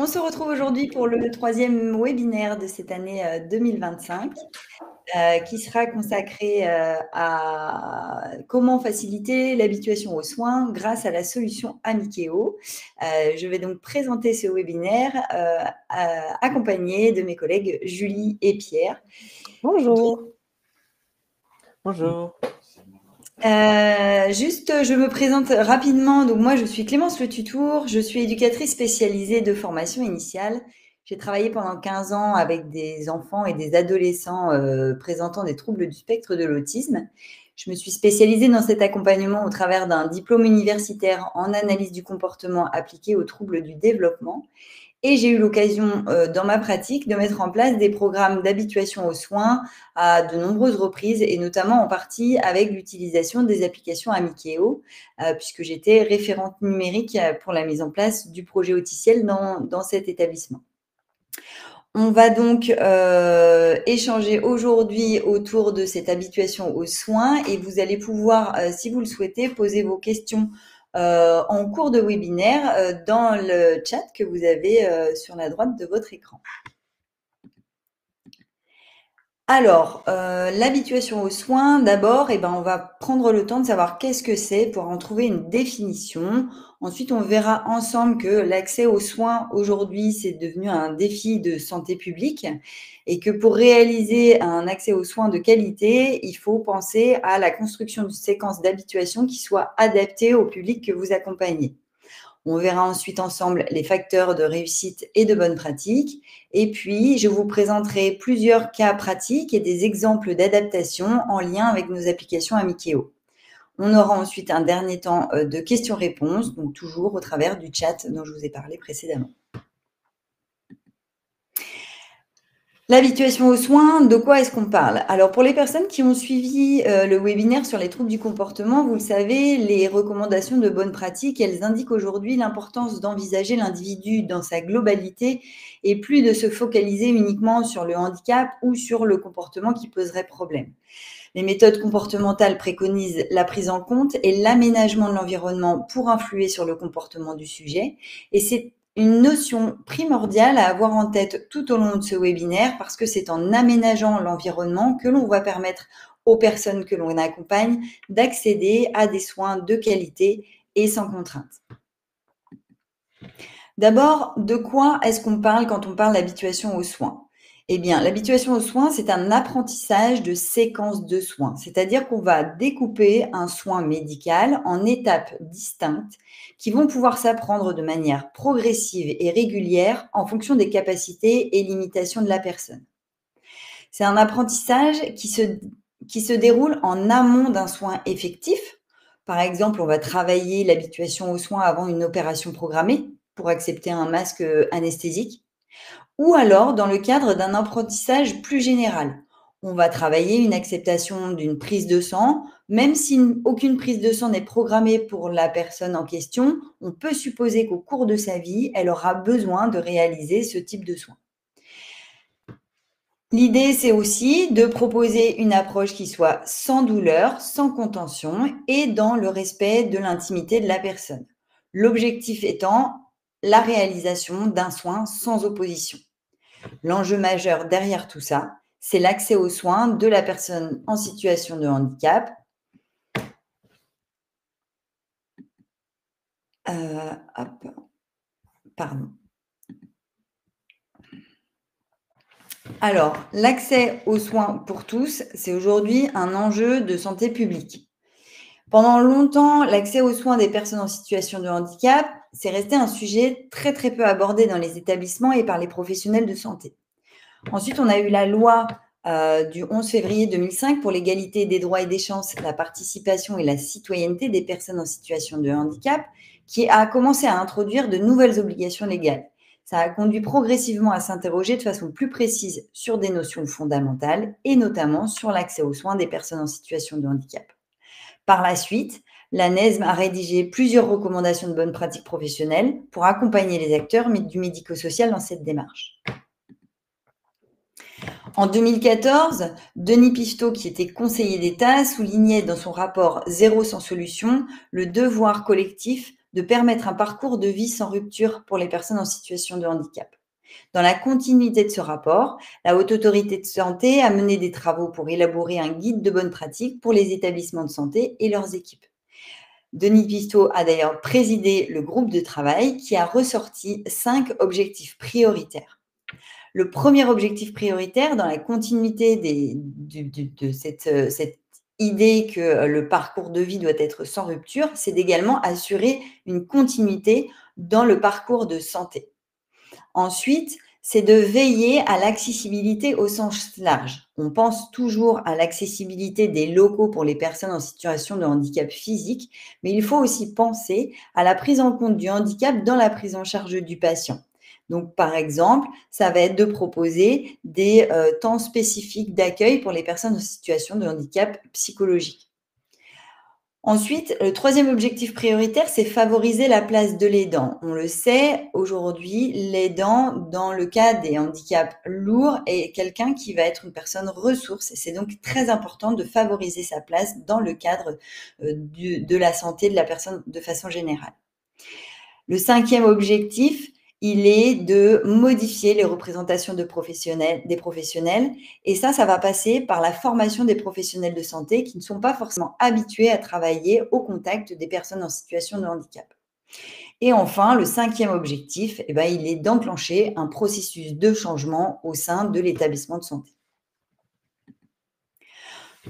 On se retrouve aujourd'hui pour le troisième webinaire de cette année 2025 qui sera consacré à comment faciliter l'habituation aux soins grâce à la solution Amikeo. Je vais donc présenter ce webinaire accompagné de mes collègues Julie et Pierre. Bonjour. Bonjour. Je me présente rapidement. Donc moi, je suis Clémence Le Tutour. Je suis éducatrice spécialisée de formation initiale. J'ai travaillé pendant 15 ans avec des enfants et des adolescents présentant des troubles du spectre de l'autisme. Je me suis spécialisée dans cet accompagnement au travers d'un diplôme universitaire en analyse du comportement appliqué aux troubles du développement. Et j'ai eu l'occasion, dans ma pratique, de mettre en place des programmes d'habituation aux soins à de nombreuses reprises et notamment en partie avec l'utilisation des applications Amikeo, puisque j'étais référente numérique pour la mise en place du projet Auticiel dans cet établissement. On va donc échanger aujourd'hui autour de cette habituation aux soins et vous allez pouvoir, si vous le souhaitez, poser vos questions en cours de webinaire dans le chat que vous avez sur la droite de votre écran. Alors, l'habituation aux soins, d'abord, on va prendre le temps de savoir qu'est-ce que c'est pour en trouver une définition. Ensuite, on verra ensemble que l'accès aux soins, aujourd'hui, c'est devenu un défi de santé publique et que pour réaliser un accès aux soins de qualité, il faut penser à la construction d'une séquence d'habituation qui soit adaptée au public que vous accompagnez. On verra ensuite ensemble les facteurs de réussite et de bonne pratique. Et puis, je vous présenterai plusieurs cas pratiques et des exemples d'adaptation en lien avec nos applications Amikeo. On aura ensuite un dernier temps de questions-réponses, donc toujours au travers du chat dont je vous ai parlé précédemment. L'habituation aux soins, de quoi est-ce qu'on parle? Alors, pour les personnes qui ont suivi le webinaire sur les troubles du comportement, vous le savez, les recommandations de bonne pratique, elles indiquent aujourd'hui l'importance d'envisager l'individu dans sa globalité et plus de se focaliser uniquement sur le handicap ou sur le comportement qui poserait problème. Les méthodes comportementales préconisent la prise en compte et l'aménagement de l'environnement pour influer sur le comportement du sujet. Et c'est une notion primordiale à avoir en tête tout au long de ce webinaire parce que c'est en aménageant l'environnement que l'on va permettre aux personnes que l'on accompagne d'accéder à des soins de qualité et sans contrainte. D'abord, de quoi est-ce qu'on parle quand on parle d'habituation aux soins? Eh bien, l'habituation aux soins, c'est un apprentissage de séquence de soins, c'est-à-dire qu'on va découper un soin médical en étapes distinctes qui vont pouvoir s'apprendre de manière progressive et régulière en fonction des capacités et limitations de la personne. C'est un apprentissage qui se déroule en amont d'un soin effectif. Par exemple, on va travailler l'habituation aux soins avant une opération programmée pour accepter un masque anesthésique, ou alors dans le cadre d'un apprentissage plus général. On va travailler une acceptation d'une prise de sang, même si aucune prise de sang n'est programmée pour la personne en question, on peut supposer qu'au cours de sa vie, elle aura besoin de réaliser ce type de soins. L'idée, c'est aussi de proposer une approche qui soit sans douleur, sans contention et dans le respect de l'intimité de la personne. L'objectif étant la réalisation d'un soin sans opposition. L'enjeu majeur derrière tout ça, c'est l'accès aux soins de la personne en situation de handicap. Pardon. Alors, l'accès aux soins pour tous, c'est aujourd'hui un enjeu de santé publique. Pendant longtemps, l'accès aux soins des personnes en situation de handicap, c'est resté un sujet très très peu abordé dans les établissements et par les professionnels de santé. Ensuite, on a eu la loi du 11 février 2005 pour l'égalité des droits et des chances, la participation et la citoyenneté des personnes en situation de handicap, qui a commencé à introduire de nouvelles obligations légales. Ça a conduit progressivement à s'interroger de façon plus précise sur des notions fondamentales et notamment sur l'accès aux soins des personnes en situation de handicap. Par la suite, l'ANESM a rédigé plusieurs recommandations de bonnes pratiques professionnelles pour accompagner les acteurs du médico-social dans cette démarche. En 2014, Denis Piveteau, qui était conseiller d'État, soulignait dans son rapport « Zéro sans solution » le devoir collectif de permettre un parcours de vie sans rupture pour les personnes en situation de handicap. Dans la continuité de ce rapport, la Haute Autorité de Santé a mené des travaux pour élaborer un guide de bonne pratique pour les établissements de santé et leurs équipes. Denis Pistaud a d'ailleurs présidé le groupe de travail qui a ressorti 5 objectifs prioritaires. Le premier objectif prioritaire, dans la continuité de cette idée que le parcours de vie doit être sans rupture, c'est d'également assurer une continuité dans le parcours de santé. Ensuite, c'est de veiller à l'accessibilité au sens large. On pense toujours à l'accessibilité des locaux pour les personnes en situation de handicap physique, mais il faut aussi penser à la prise en compte du handicap dans la prise en charge du patient. Donc, par exemple, ça va être de proposer des temps spécifiques d'accueil pour les personnes en situation de handicap psychologique. Ensuite, le troisième objectif prioritaire, c'est favoriser la place de l'aidant. On le sait, aujourd'hui, l'aidant, dans le cas des handicaps lourds, est quelqu'un qui va être une personne ressource. C'est donc très important de favoriser sa place dans le cadre de la santé de la personne de façon générale. Le cinquième objectif, il est de modifier les représentations des professionnels. Et ça va passer par la formation des professionnels de santé qui ne sont pas forcément habitués à travailler au contact des personnes en situation de handicap. Et enfin, le cinquième objectif, il est d'enclencher un processus de changement au sein de l'établissement de santé.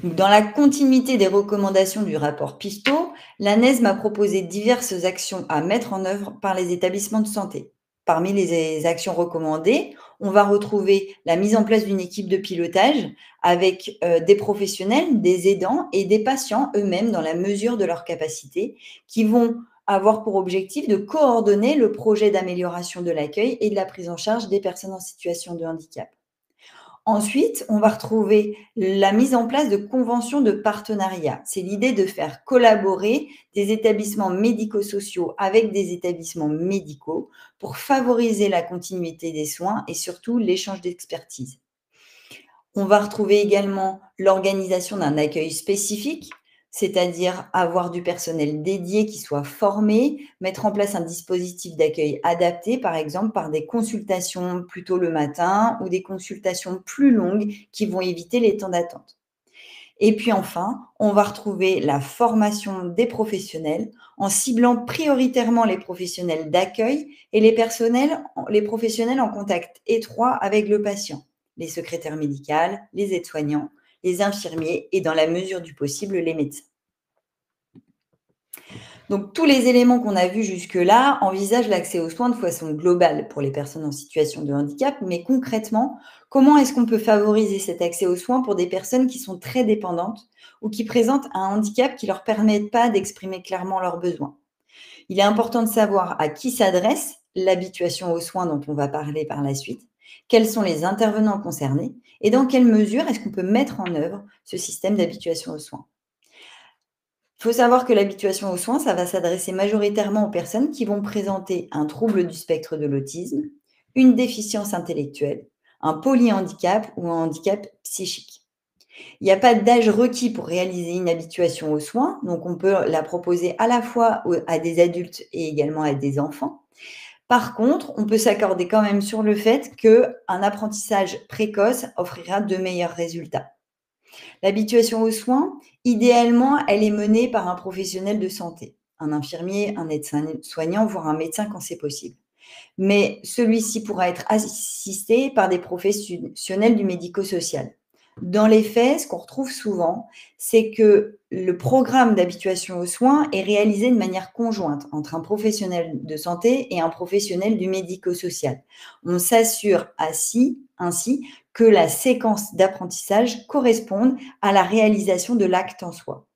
Donc, dans la continuité des recommandations du rapport Pistaud, l'ANES m'a proposé diverses actions à mettre en œuvre par les établissements de santé. Parmi les actions recommandées, on va retrouver la mise en place d'une équipe de pilotage avec des professionnels, des aidants et des patients eux-mêmes dans la mesure de leurs capacités qui vont avoir pour objectif de coordonner le projet d'amélioration de l'accueil et de la prise en charge des personnes en situation de handicap. Ensuite, on va retrouver la mise en place de conventions de partenariat. C'est l'idée de faire collaborer des établissements médico-sociaux avec des établissements médicaux pour favoriser la continuité des soins et surtout l'échange d'expertise. On va retrouver également l'organisation d'un accueil spécifique, c'est-à-dire avoir du personnel dédié qui soit formé, mettre en place un dispositif d'accueil adapté, par exemple par des consultations plutôt le matin ou des consultations plus longues qui vont éviter les temps d'attente. Et puis enfin, on va retrouver la formation des professionnels en ciblant prioritairement les professionnels d'accueil et les professionnels en contact étroit avec le patient, les secrétaires médicales, les aides-soignants, les infirmiers et dans la mesure du possible, les médecins. Donc, tous les éléments qu'on a vus jusque-là envisagent l'accès aux soins de façon globale pour les personnes en situation de handicap, mais concrètement, comment est-ce qu'on peut favoriser cet accès aux soins pour des personnes qui sont très dépendantes ou qui présentent un handicap qui ne leur permet pas d'exprimer clairement leurs besoins? Il est important de savoir à qui s'adresse l'habituation aux soins dont on va parler par la suite, quels sont les intervenants concernés et dans quelle mesure est-ce qu'on peut mettre en œuvre ce système d'habituation aux soins. Il faut savoir que l'habituation aux soins, ça va s'adresser majoritairement aux personnes qui vont présenter un trouble du spectre de l'autisme, une déficience intellectuelle, un polyhandicap ou un handicap psychique. Il n'y a pas d'âge requis pour réaliser une habituation aux soins, donc on peut la proposer à la fois à des adultes et également à des enfants. Par contre, on peut s'accorder quand même sur le fait qu'un apprentissage précoce offrira de meilleurs résultats. L'habituation aux soins, idéalement, elle est menée par un professionnel de santé, un infirmier, un aide-soignant, voire un médecin quand c'est possible. Mais celui-ci pourra être assisté par des professionnels du médico-social. Dans les faits, ce qu'on retrouve souvent, c'est que le programme d'habituation aux soins est réalisé de manière conjointe entre un professionnel de santé et un professionnel du médico-social. On s'assure ainsi que la séquence d'apprentissage corresponde à la réalisation de l'acte en soi.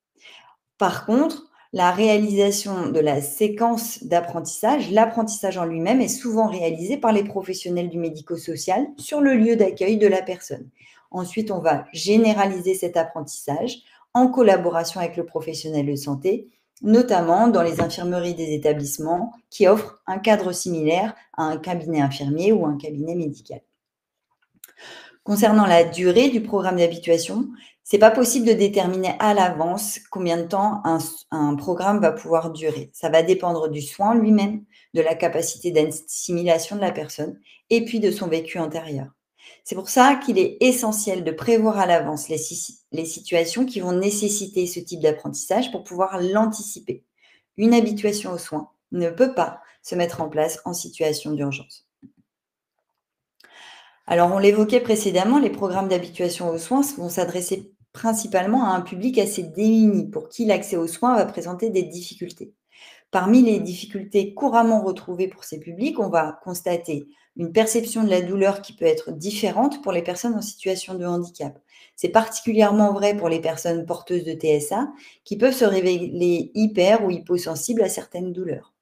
Par contre, la réalisation de la séquence d'apprentissage, l'apprentissage en lui-même est souvent réalisé par les professionnels du médico-social sur le lieu d'accueil de la personne. Ensuite, on va généraliser cet apprentissage en collaboration avec le professionnel de santé, notamment dans les infirmeries des établissements qui offrent un cadre similaire à un cabinet infirmier ou un cabinet médical. Concernant la durée du programme d'habituation, C'est pas possible de déterminer à l'avance combien de temps un programme va pouvoir durer. Ça va dépendre du soin lui-même, de la capacité d'assimilation de la personne et puis de son vécu antérieur. C'est pour ça qu'il est essentiel de prévoir à l'avance les situations qui vont nécessiter ce type d'apprentissage pour pouvoir l'anticiper. Une habituation aux soins ne peut pas se mettre en place en situation d'urgence. Alors, on l'évoquait précédemment, les programmes d'habituation aux soins vont s'adresser principalement à un public assez démuni pour qui l'accès aux soins va présenter des difficultés. Parmi les difficultés couramment retrouvées pour ces publics, on va constater une perception de la douleur qui peut être différente pour les personnes en situation de handicap. C'est particulièrement vrai pour les personnes porteuses de TSA qui peuvent se révéler hyper ou hyposensibles à certaines douleurs.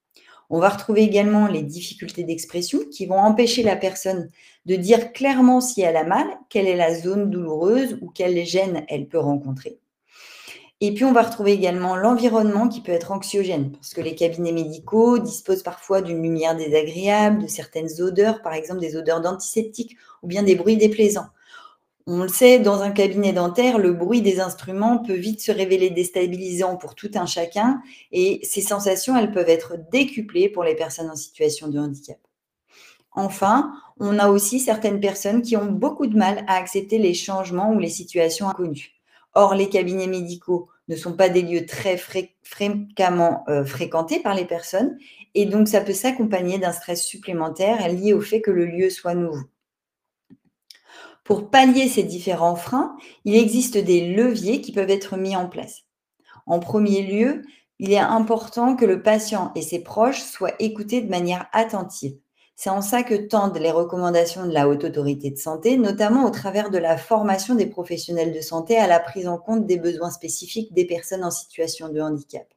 On va retrouver également les difficultés d'expression qui vont empêcher la personne de dire clairement si elle a mal, quelle est la zone douloureuse ou quelle gêne elle peut rencontrer. Et puis, on va retrouver également l'environnement qui peut être anxiogène, parce que les cabinets médicaux disposent parfois d'une lumière désagréable, de certaines odeurs, par exemple des odeurs d'antiseptiques ou bien des bruits déplaisants. On le sait, dans un cabinet dentaire, le bruit des instruments peut vite se révéler déstabilisant pour tout un chacun et ces sensations, elles peuvent être décuplées pour les personnes en situation de handicap. Enfin, on a aussi certaines personnes qui ont beaucoup de mal à accepter les changements ou les situations inconnues. Or, les cabinets médicaux ne sont pas des lieux très fréquemment fréquentés par les personnes et donc ça peut s'accompagner d'un stress supplémentaire lié au fait que le lieu soit nouveau. Pour pallier ces différents freins, il existe des leviers qui peuvent être mis en place. En premier lieu, il est important que le patient et ses proches soient écoutés de manière attentive. C'est en ça que tendent les recommandations de la Haute Autorité de Santé, notamment au travers de la formation des professionnels de santé à la prise en compte des besoins spécifiques des personnes en situation de handicap.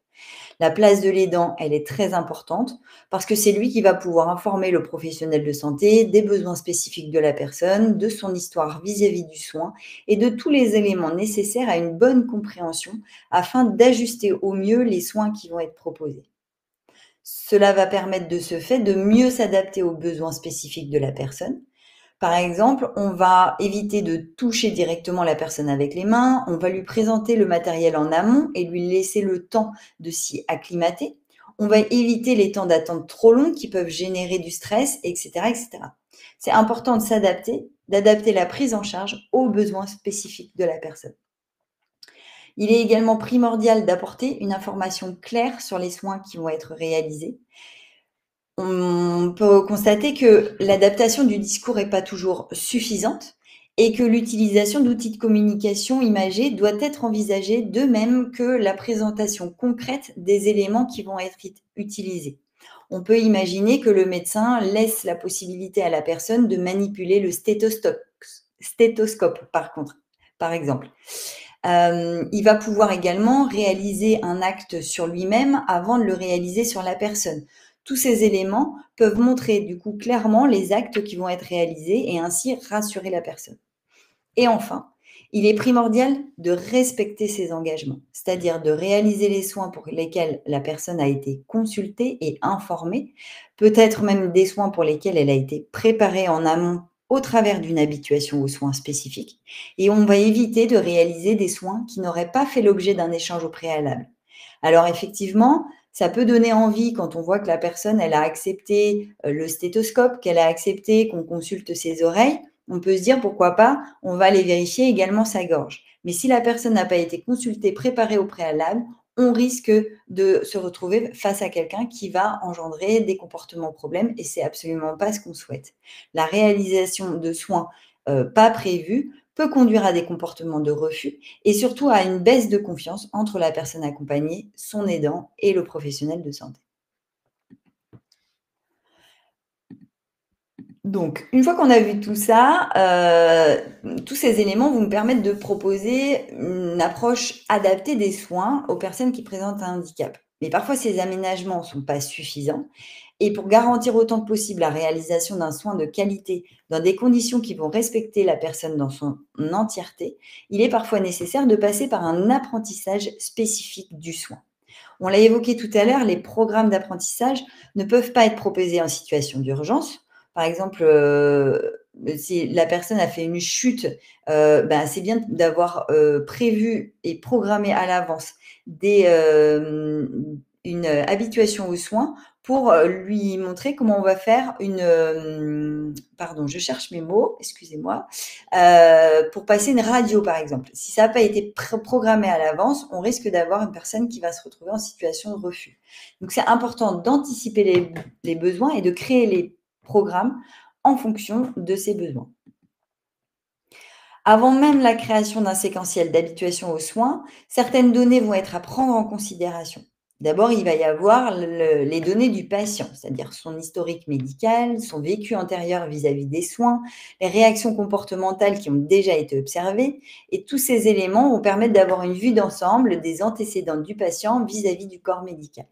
La place de l'aidant, elle est très importante parce que c'est lui qui va pouvoir informer le professionnel de santé des besoins spécifiques de la personne, de son histoire vis-à-vis du soin et de tous les éléments nécessaires à une bonne compréhension afin d'ajuster au mieux les soins qui vont être proposés. Cela va permettre de ce fait de mieux s'adapter aux besoins spécifiques de la personne. Par exemple, on va éviter de toucher directement la personne avec les mains, on va lui présenter le matériel en amont et lui laisser le temps de s'y acclimater. On va éviter les temps d'attente trop longs qui peuvent générer du stress, etc., etc. C'est important de s'adapter, d'adapter la prise en charge aux besoins spécifiques de la personne. Il est également primordial d'apporter une information claire sur les soins qui vont être réalisés. On peut constater que l'adaptation du discours n'est pas toujours suffisante et que l'utilisation d'outils de communication imagés doit être envisagée de même que la présentation concrète des éléments qui vont être utilisés. On peut imaginer que le médecin laisse la possibilité à la personne de manipuler le stéthoscope par exemple. Il va pouvoir également réaliser un acte sur lui-même avant de le réaliser sur la personne. Tous ces éléments peuvent montrer du coup clairement les actes qui vont être réalisés et ainsi rassurer la personne. Et enfin, il est primordial de respecter ses engagements, c'est-à-dire de réaliser les soins pour lesquels la personne a été consultée et informée, peut-être même des soins pour lesquels elle a été préparée en amont au travers d'une habituation aux soins spécifiques, et on va éviter de réaliser des soins qui n'auraient pas fait l'objet d'un échange au préalable. Alors effectivement, ça peut donner envie quand on voit que la personne, elle a accepté le stéthoscope, qu'elle a accepté qu'on consulte ses oreilles. On peut se dire pourquoi pas, on va aller vérifier également sa gorge. Mais si la personne n'a pas été consultée, préparée au préalable, on risque de se retrouver face à quelqu'un qui va engendrer des comportements problèmes et c'est absolument pas ce qu'on souhaite. La réalisation de soins pas prévus peut conduire à des comportements de refus et surtout à une baisse de confiance entre la personne accompagnée, son aidant et le professionnel de santé. Donc, une fois qu'on a vu tout ça, tous ces éléments vont me permettre de proposer une approche adaptée des soins aux personnes qui présentent un handicap. Mais parfois, ces aménagements ne sont pas suffisants. Et pour garantir autant que possible la réalisation d'un soin de qualité dans des conditions qui vont respecter la personne dans son entièreté, il est parfois nécessaire de passer par un apprentissage spécifique du soin. On l'a évoqué tout à l'heure, les programmes d'apprentissage ne peuvent pas être proposés en situation d'urgence. Par exemple, si la personne a fait une chute, c'est bien d'avoir, prévu et programmé à l'avance des, une, habituation aux soins pour, lui montrer comment on va faire pardon, je cherche mes mots, excusez-moi, pour passer une radio, par exemple. Si ça n'a pas été programmé à l'avance, on risque d'avoir une personne qui va se retrouver en situation de refus. Donc, c'est important d'anticiper les besoins et de créer les programmes en fonction de ces besoins. Avant même la création d'un séquentiel d'habituation aux soins, certaines données vont être à prendre en considération. D'abord, il va y avoir les données du patient, c'est-à-dire son historique médical, son vécu antérieur vis-à-vis des soins, les réactions comportementales qui ont déjà été observées, et tous ces éléments vont permettre d'avoir une vue d'ensemble des antécédents du patient vis-à-vis du corps médical.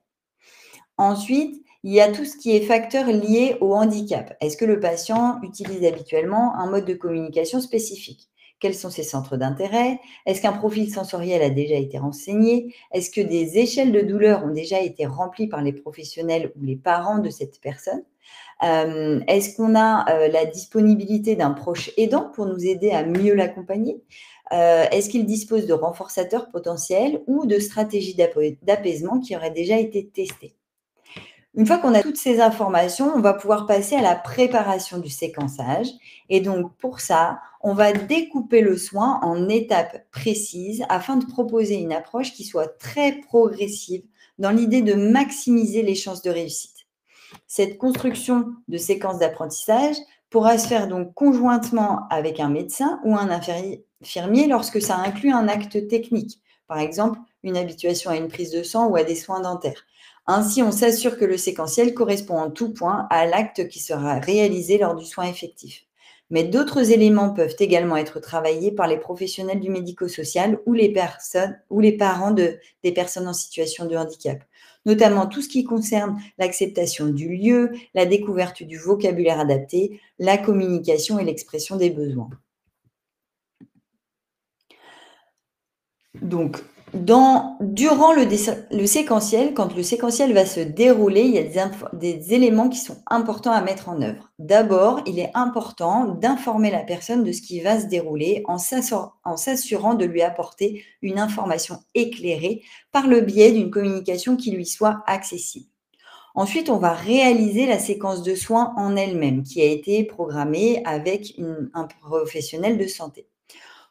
Ensuite, il y a tout ce qui est facteurs liés au handicap. Est-ce que le patient utilise habituellement un mode de communication spécifique? Quels sont ses centres d'intérêt? Est-ce qu'un profil sensoriel a déjà été renseigné? Est-ce que des échelles de douleur ont déjà été remplies par les professionnels ou les parents de cette personne? Est-ce qu'on a la disponibilité d'un proche aidant pour nous aider à mieux l'accompagner? Est-ce qu'il dispose de renforçateurs potentiels ou de stratégies d'apaisement qui auraient déjà été testées? Une fois qu'on a toutes ces informations, on va pouvoir passer à la préparation du séquençage. Et donc, pour ça, on va découper le soin en étapes précises afin de proposer une approche qui soit très progressive dans l'idée de maximiser les chances de réussite. Cette construction de séquences d'apprentissage pourra se faire donc conjointement avec un médecin ou un infirmier lorsque ça inclut un acte technique, par exemple une habituation à une prise de sang ou à des soins dentaires. Ainsi, on s'assure que le séquentiel correspond en tout point à l'acte qui sera réalisé lors du soin effectif. Mais d'autres éléments peuvent également être travaillés par les professionnels du médico-social ou les parents des personnes en situation de handicap, notamment tout ce qui concerne l'acceptation du lieu, la découverte du vocabulaire adapté, la communication et l'expression des besoins. Donc, durant le séquentiel, quand le séquentiel va se dérouler, il y a des éléments qui sont importants à mettre en œuvre. D'abord, il est important d'informer la personne de ce qui va se dérouler en s'assurant de lui apporter une information éclairée par le biais d'une communication qui lui soit accessible. Ensuite, on va réaliser la séquence de soins en elle-même qui a été programmée avec un professionnel de santé.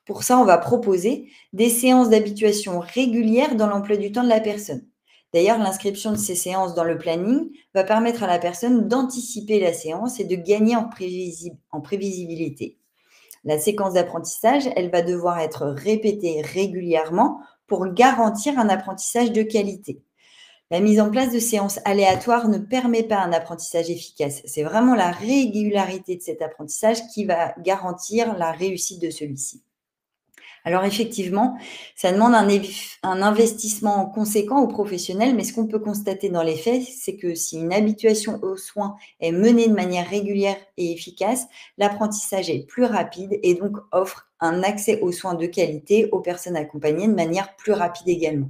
Pour ça, on va proposer des séances d'habituation régulières dans l'emploi du temps de la personne. D'ailleurs, l'inscription de ces séances dans le planning va permettre à la personne d'anticiper la séance et de gagner en prévisibilité. La séquence d'apprentissage, elle va devoir être répétée régulièrement pour garantir un apprentissage de qualité. La mise en place de séances aléatoires ne permet pas un apprentissage efficace. C'est vraiment la régularité de cet apprentissage qui va garantir la réussite de celui-ci. Alors effectivement, ça demande un investissement conséquent aux professionnels, mais ce qu'on peut constater dans les faits, c'est que si une habituation aux soins est menée de manière régulière et efficace, l'apprentissage est plus rapide et donc offre un accès aux soins de qualité aux personnes accompagnées de manière plus rapide également.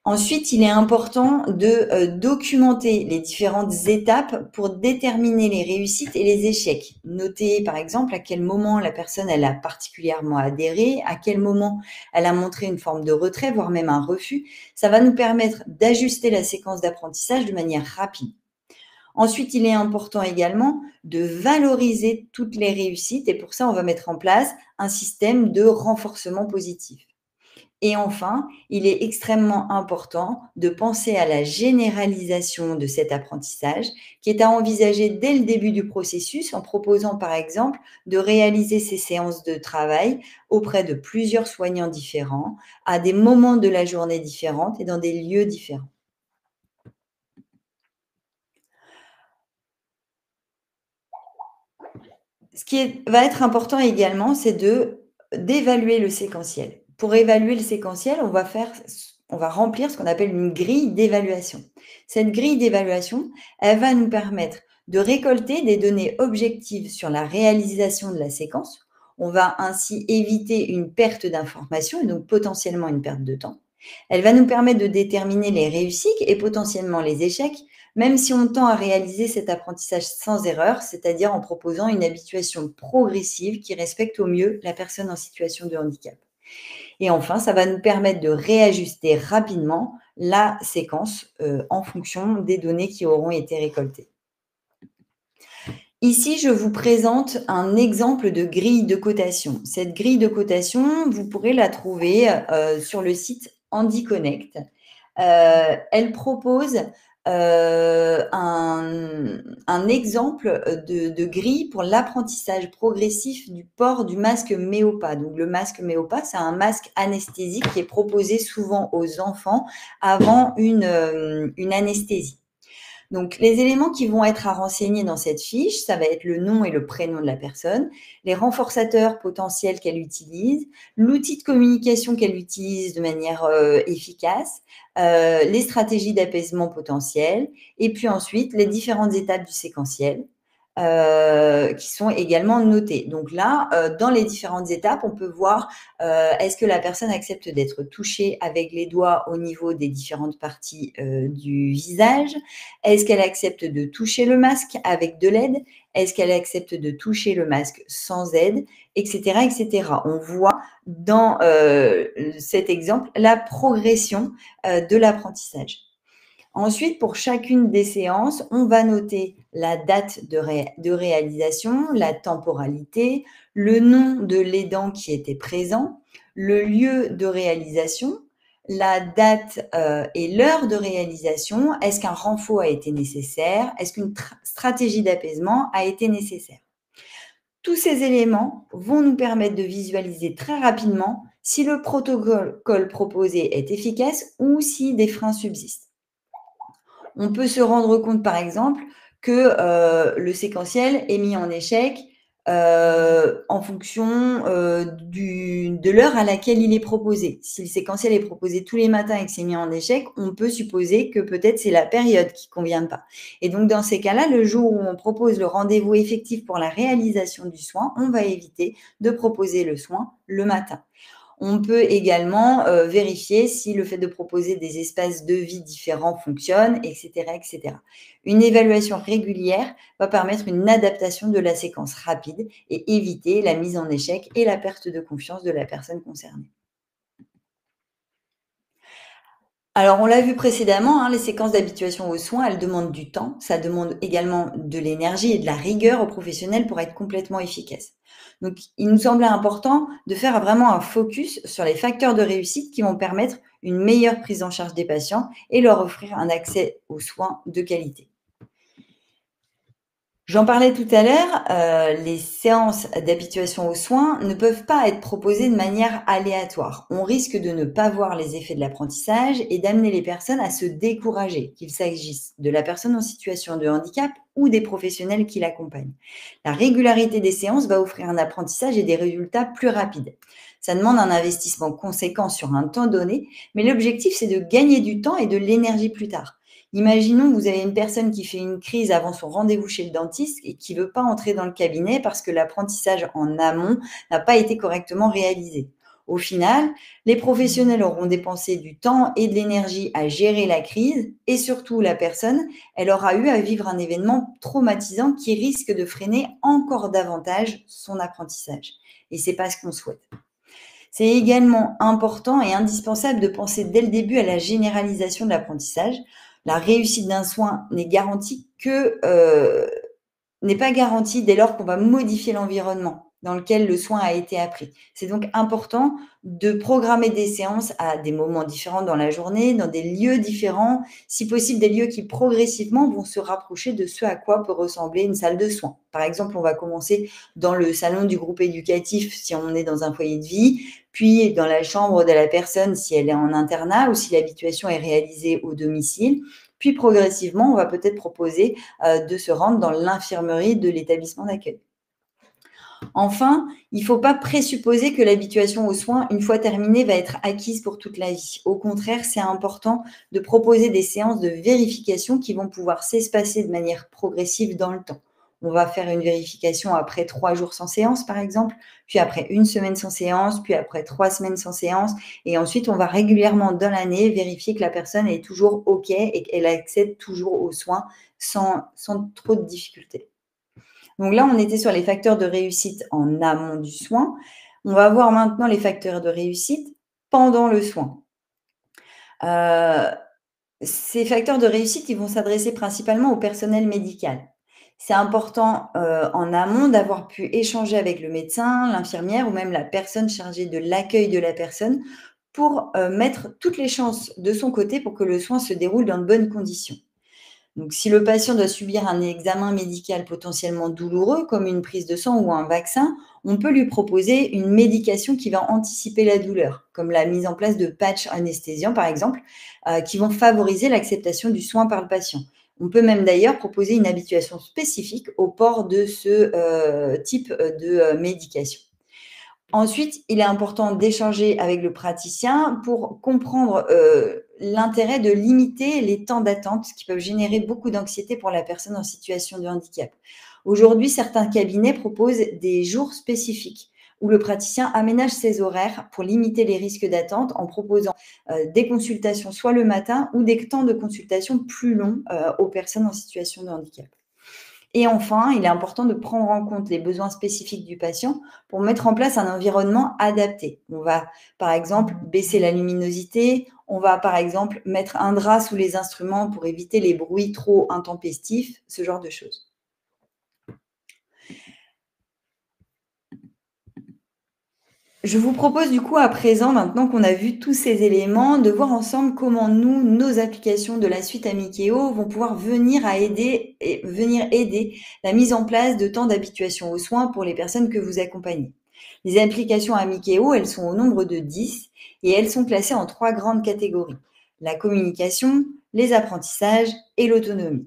Ensuite, il est important de documenter les différentes étapes pour déterminer les réussites et les échecs. Noter, par exemple, à quel moment la personne elle a particulièrement adhéré, à quel moment elle a montré une forme de retrait, voire même un refus. Ça va nous permettre d'ajuster la séquence d'apprentissage de manière rapide. Ensuite, il est important également de valoriser toutes les réussites et pour ça, on va mettre en place un système de renforcement positif. Et enfin, il est extrêmement important de penser à la généralisation de cet apprentissage qui est à envisager dès le début du processus en proposant par exemple de réaliser ces séances de travail auprès de plusieurs soignants différents, à des moments de la journée différents et dans des lieux différents. Ce qui va être important également, c'est d'évaluer le séquentiel. Pour évaluer le séquentiel, on va remplir ce qu'on appelle une grille d'évaluation. Cette grille d'évaluation, elle va nous permettre de récolter des données objectives sur la réalisation de la séquence. On va ainsi éviter une perte d'information et donc potentiellement une perte de temps. Elle va nous permettre de déterminer les réussites et potentiellement les échecs, même si on tend à réaliser cet apprentissage sans erreur, c'est-à-dire en proposant une habituation progressive qui respecte au mieux la personne en situation de handicap. Et enfin, ça va nous permettre de réajuster rapidement la séquence en fonction des données qui auront été récoltées. Ici, je vous présente un exemple de grille de cotation. Cette grille de cotation, vous pourrez la trouver sur le site HandiConnect. Elle propose un exemple de grille pour l'apprentissage progressif du port du masque Méopa. Donc, le masque Méopa, c'est un masque anesthésique qui est proposé souvent aux enfants avant une anesthésie. Donc, les éléments qui vont être à renseigner dans cette fiche, ça va être le nom et le prénom de la personne, les renforçateurs potentiels qu'elle utilise, l'outil de communication qu'elle utilise de manière efficace, les stratégies d'apaisement potentielles, et puis ensuite les différentes étapes du séquentiel. Qui sont également notées. Donc là, dans les différentes étapes, on peut voir est-ce que la personne accepte d'être touchée avec les doigts au niveau des différentes parties du visage? Est-ce qu'elle accepte de toucher le masque avec de l'aide? Est-ce qu'elle accepte de toucher le masque sans aide? Etc. etc. On voit dans cet exemple la progression de l'apprentissage. Ensuite, pour chacune des séances, on va noter la date de réalisation, la temporalité, le nom de l'aidant qui était présent, le lieu de réalisation, la date et l'heure de réalisation. Est-ce qu'un renfort a été nécessaire? Est-ce qu'une stratégie d'apaisement a été nécessaire? Tous ces éléments vont nous permettre de visualiser très rapidement si le protocole proposé est efficace ou si des freins subsistent. On peut se rendre compte, par exemple, que le séquentiel est mis en échec en fonction de l'heure à laquelle il est proposé. Si le séquentiel est proposé tous les matins et que c'est mis en échec, on peut supposer que peut-être c'est la période qui ne convient pas. Et donc, dans ces cas-là, le jour où on propose le rendez-vous effectif pour la réalisation du soin, on va éviter de proposer le soin le matin. On peut également vérifier si le fait de proposer des espaces de vie différents fonctionne, etc., etc. Une évaluation régulière va permettre une adaptation de la séquence rapide et éviter la mise en échec et la perte de confiance de la personne concernée. Alors, on l'a vu précédemment, les séquences d'habituation aux soins, elles demandent du temps. Ça demande également de l'énergie et de la rigueur aux professionnels pour être complètement efficaces. Donc, il nous semblait important de faire vraiment un focus sur les facteurs de réussite qui vont permettre une meilleure prise en charge des patients et leur offrir un accès aux soins de qualité. J'en parlais tout à l'heure, les séances d'habituation aux soins ne peuvent pas être proposées de manière aléatoire. On risque de ne pas voir les effets de l'apprentissage et d'amener les personnes à se décourager, qu'il s'agisse de la personne en situation de handicap ou des professionnels qui l'accompagnent. La régularité des séances va offrir un apprentissage et des résultats plus rapides. Ça demande un investissement conséquent sur un temps donné, mais l'objectif, c'est de gagner du temps et de l'énergie plus tard. Imaginons que vous avez une personne qui fait une crise avant son rendez-vous chez le dentiste et qui ne veut pas entrer dans le cabinet parce que l'apprentissage en amont n'a pas été correctement réalisé. Au final, les professionnels auront dépensé du temps et de l'énergie à gérer la crise et surtout la personne, elle aura eu à vivre un événement traumatisant qui risque de freiner encore davantage son apprentissage. Et ce n'est pas ce qu'on souhaite. C'est également important et indispensable de penser dès le début à la généralisation de l'apprentissage. La réussite d'un soin n'est pas garantie dès lors qu'on va modifier l'environnement dans lequel le soin a été appris. C'est donc important de programmer des séances à des moments différents dans la journée, dans des lieux différents, si possible des lieux qui progressivement vont se rapprocher de ce à quoi peut ressembler une salle de soins. Par exemple, on va commencer dans le salon du groupe éducatif si on est dans un foyer de vie, puis dans la chambre de la personne si elle est en internat ou si l'habituation est réalisée au domicile. Puis progressivement, on va peut-être proposer de se rendre dans l'infirmerie de l'établissement d'accueil. Enfin, il ne faut pas présupposer que l'habituation aux soins, une fois terminée, va être acquise pour toute la vie. Au contraire, c'est important de proposer des séances de vérification qui vont pouvoir s'espacer de manière progressive dans le temps. On va faire une vérification après 3 jours sans séance, par exemple, puis après 1 semaine sans séance, puis après 3 semaines sans séance. Et ensuite, on va régulièrement dans l'année vérifier que la personne est toujours OK et qu'elle accède toujours aux soins sans trop de difficultés. Donc là, on était sur les facteurs de réussite en amont du soin. On va voir maintenant les facteurs de réussite pendant le soin. Heu, Ces facteurs de réussite, ils vont s'adresser principalement au personnel médical. C'est important, en amont d'avoir pu échanger avec le médecin, l'infirmière ou même la personne chargée de l'accueil de la personne pour, mettre toutes les chances de son côté pour que le soin se déroule dans de bonnes conditions. Donc, si le patient doit subir un examen médical potentiellement douloureux, comme une prise de sang ou un vaccin, on peut lui proposer une médication qui va anticiper la douleur, comme la mise en place de patchs anesthésiants, par exemple, qui vont favoriser l'acceptation du soin par le patient. On peut même d'ailleurs proposer une habituation spécifique au port de ce type de médication. Ensuite, il est important d'échanger avec le praticien pour comprendre, l'intérêt de limiter les temps d'attente qui peuvent générer beaucoup d'anxiété pour la personne en situation de handicap. Aujourd'hui, certains cabinets proposent des jours spécifiques où le praticien aménage ses horaires pour limiter les risques d'attente en proposant, des consultations soit le matin ou des temps de consultation plus longs, aux personnes en situation de handicap. Et enfin, il est important de prendre en compte les besoins spécifiques du patient pour mettre en place un environnement adapté. On va, par exemple, baisser la luminosité. On va, par exemple, mettre un drap sous les instruments pour éviter les bruits trop intempestifs, ce genre de choses. Je vous propose du coup à présent, maintenant qu'on a vu tous ces éléments, de voir ensemble comment nous, nos applications de la suite Amikeo vont pouvoir venir aider la mise en place de temps d'habituation aux soins pour les personnes que vous accompagnez. Les applications Amikeo, elles sont au nombre de 10 et elles sont classées en 3 grandes catégories: la communication, les apprentissages et l'autonomie.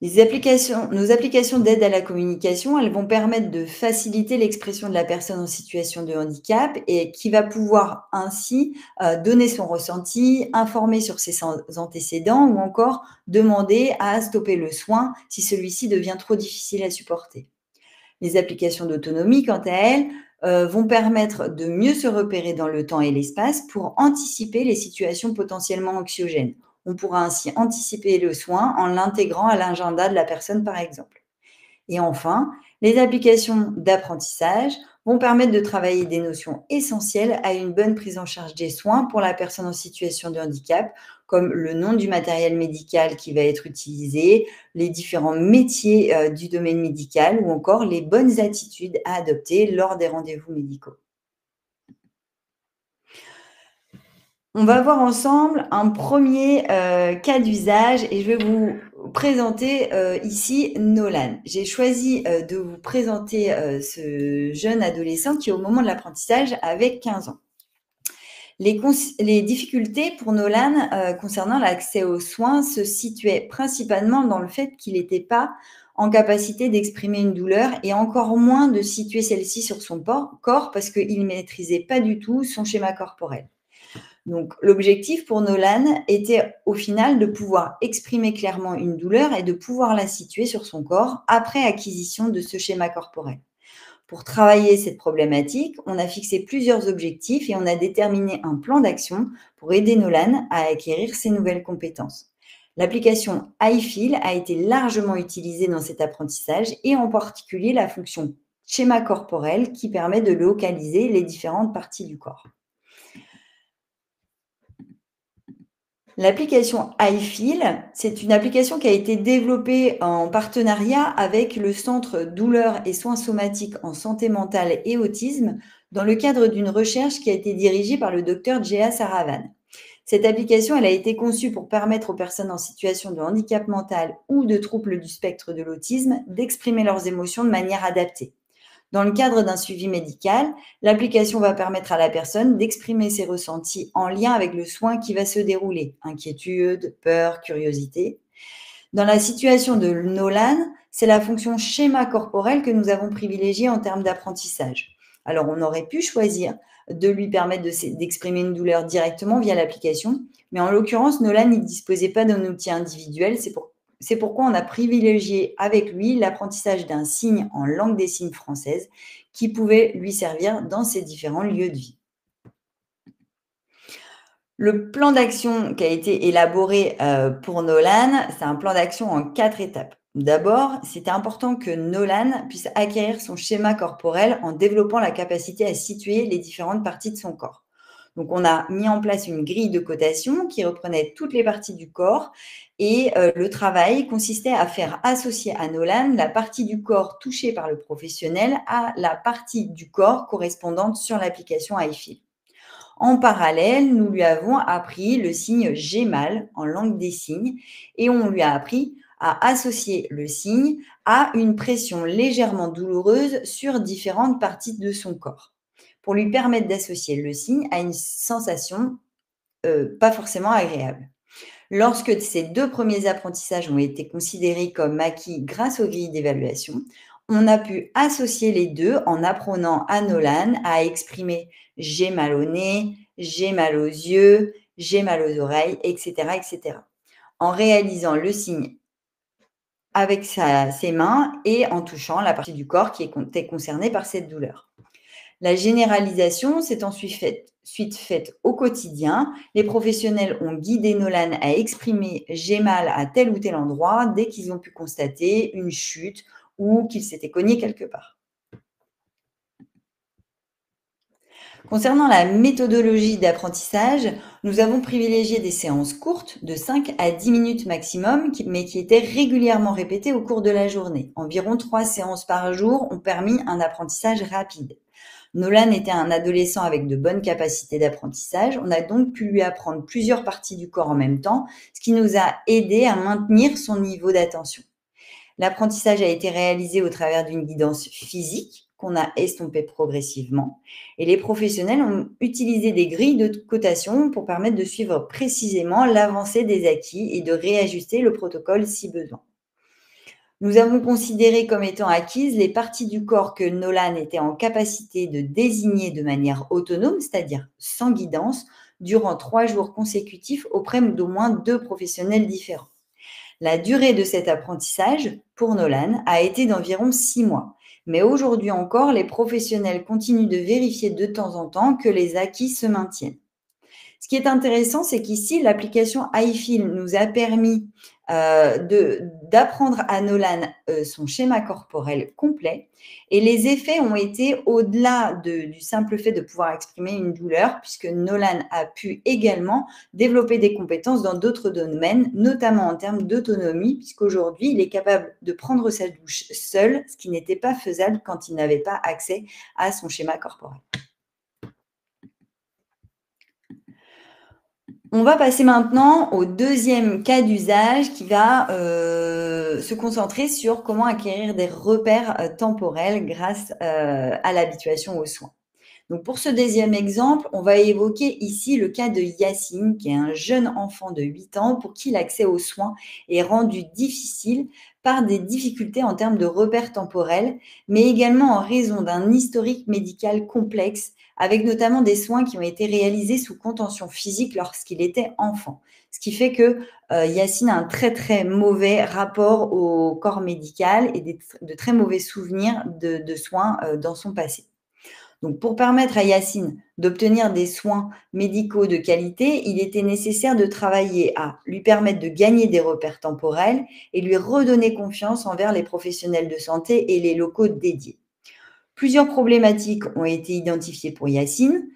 Nos applications d'aide à la communication, elles vont permettre de faciliter l'expression de la personne en situation de handicap et qui va pouvoir ainsi donner son ressenti, informer sur ses antécédents ou encore demander à stopper le soin si celui-ci devient trop difficile à supporter. Les applications d'autonomie, quant à elles, vont permettre de mieux se repérer dans le temps et l'espace pour anticiper les situations potentiellement anxiogènes. On pourra ainsi anticiper le soin en l'intégrant à l'agenda de la personne, par exemple. Et enfin, les applications d'apprentissage vont permettre de travailler des notions essentielles à une bonne prise en charge des soins pour la personne en situation de handicap, comme le nom du matériel médical qui va être utilisé, les différents métiers du domaine médical ou encore les bonnes attitudes à adopter lors des rendez-vous médicaux. On va voir ensemble un premier cas d'usage et je vais vous présenter, ici Nolan. J'ai choisi, de vous présenter, ce jeune adolescent qui, au moment de l'apprentissage, avait 15 ans. Les difficultés pour Nolan, concernant l'accès aux soins se situaient principalement dans le fait qu'il n'était pas en capacité d'exprimer une douleur et encore moins de situer celle-ci sur son corps parce qu'il ne maîtrisait pas du tout son schéma corporel. Donc, l'objectif pour Nolan était au final de pouvoir exprimer clairement une douleur et de pouvoir la situer sur son corps après acquisition de ce schéma corporel. Pour travailler cette problématique, on a fixé plusieurs objectifs et on a déterminé un plan d'action pour aider Nolan à acquérir ces nouvelles compétences. L'application iFeel a été largement utilisée dans cet apprentissage et en particulier la fonction schéma corporel qui permet de localiser les différentes parties du corps. L'application iFeel, c'est une application qui a été développée en partenariat avec le Centre douleurs et soins somatiques en santé mentale et autisme dans le cadre d'une recherche qui a été dirigée par le docteur Jea Saravan. Cette application, elle a été conçue pour permettre aux personnes en situation de handicap mental ou de troubles du spectre de l'autisme d'exprimer leurs émotions de manière adaptée. Dans le cadre d'un suivi médical, l'application va permettre à la personne d'exprimer ses ressentis en lien avec le soin qui va se dérouler. Inquiétude, peur, curiosité. Dans la situation de Nolan, c'est la fonction schéma corporel que nous avons privilégiée en termes d'apprentissage. Alors, on aurait pu choisir de lui permettre d'exprimer une douleur directement via l'application, mais en l'occurrence, Nolan ne disposait pas d'un outil individuel, c'est C'est pourquoi on a privilégié avec lui l'apprentissage d'un signe en langue des signes française qui pouvait lui servir dans ses différents lieux de vie. Le plan d'action qui a été élaboré, pour Nolan, c'est un plan d'action en 4 étapes. D'abord, c'était important que Nolan puisse acquérir son schéma corporel en développant la capacité à situer les différentes parties de son corps. Donc on a mis en place une grille de cotation qui reprenait toutes les parties du corps et le travail consistait à faire associer à Nolan la partie du corps touchée par le professionnel à la partie du corps correspondante sur l'application iFeel. En parallèle, nous lui avons appris le signe J'ai mal en langue des signes et on lui a appris à associer le signe à une pression légèrement douloureuse sur différentes parties de son corps pour lui permettre d'associer le signe à une sensation pas forcément agréable. Lorsque ces 2 premiers apprentissages ont été considérés comme acquis grâce aux grilles d'évaluation, on a pu associer les 2 en apprenant à Nolan à exprimer «j'ai mal au nez», «j'ai mal aux yeux», «j'ai mal aux oreilles» et cetera et cetera, en réalisant le signe avec ses mains et en touchant la partie du corps qui était concernée par cette douleur. La généralisation s'est ensuite faite au quotidien. Les professionnels ont guidé Nolan à exprimer «j'ai mal à tel ou tel endroit» dès qu'ils ont pu constater une chute ou qu'il s'était cogné quelque part. Concernant la méthodologie d'apprentissage, nous avons privilégié des séances courtes de 5 à 10 minutes maximum, mais qui étaient régulièrement répétées au cours de la journée. Environ 3 séances par jour ont permis un apprentissage rapide. Nolan était un adolescent avec de bonnes capacités d'apprentissage. On a donc pu lui apprendre plusieurs parties du corps en même temps, ce qui nous a aidé à maintenir son niveau d'attention. L'apprentissage a été réalisé au travers d'une guidance physique qu'on a estompée progressivement et les professionnels ont utilisé des grilles de cotation pour permettre de suivre précisément l'avancée des acquis et de réajuster le protocole si besoin. Nous avons considéré comme étant acquises les parties du corps que Nolan était en capacité de désigner de manière autonome, c'est-à-dire sans guidance, durant 3 jours consécutifs auprès d'au moins 2 professionnels différents. La durée de cet apprentissage, pour Nolan, a été d'environ 6 mois. Mais aujourd'hui encore, les professionnels continuent de vérifier de temps en temps que les acquis se maintiennent. Ce qui est intéressant, c'est qu'ici, l'application iFeel nous a permis d'apprendre à Nolan son schéma corporel complet. Et les effets ont été au-delà du simple fait de pouvoir exprimer une douleur, puisque Nolan a pu également développer des compétences dans d'autres domaines, notamment en termes d'autonomie, puisqu'aujourd'hui, il est capable de prendre sa douche seul, ce qui n'était pas faisable quand il n'avait pas accès à son schéma corporel. On va passer maintenant au deuxième cas d'usage qui va se concentrer sur comment acquérir des repères temporels grâce à l'habituation aux soins. Donc pour ce deuxième exemple, on va évoquer ici le cas de Yacine, qui est un jeune enfant de 8 ans pour qui l'accès aux soins est rendu difficile par des difficultés en termes de repères temporels, mais également en raison d'un historique médical complexe, avec notamment des soins qui ont été réalisés sous contention physique lorsqu'il était enfant. Ce qui fait que Yacine a un très très mauvais rapport au corps médical et de très mauvais souvenirs de soins dans son passé. Donc, pour permettre à Yacine d'obtenir des soins médicaux de qualité, il était nécessaire de travailler à lui permettre de gagner des repères temporels et lui redonner confiance envers les professionnels de santé et les locaux dédiés. Plusieurs problématiques ont été identifiées pour Yacine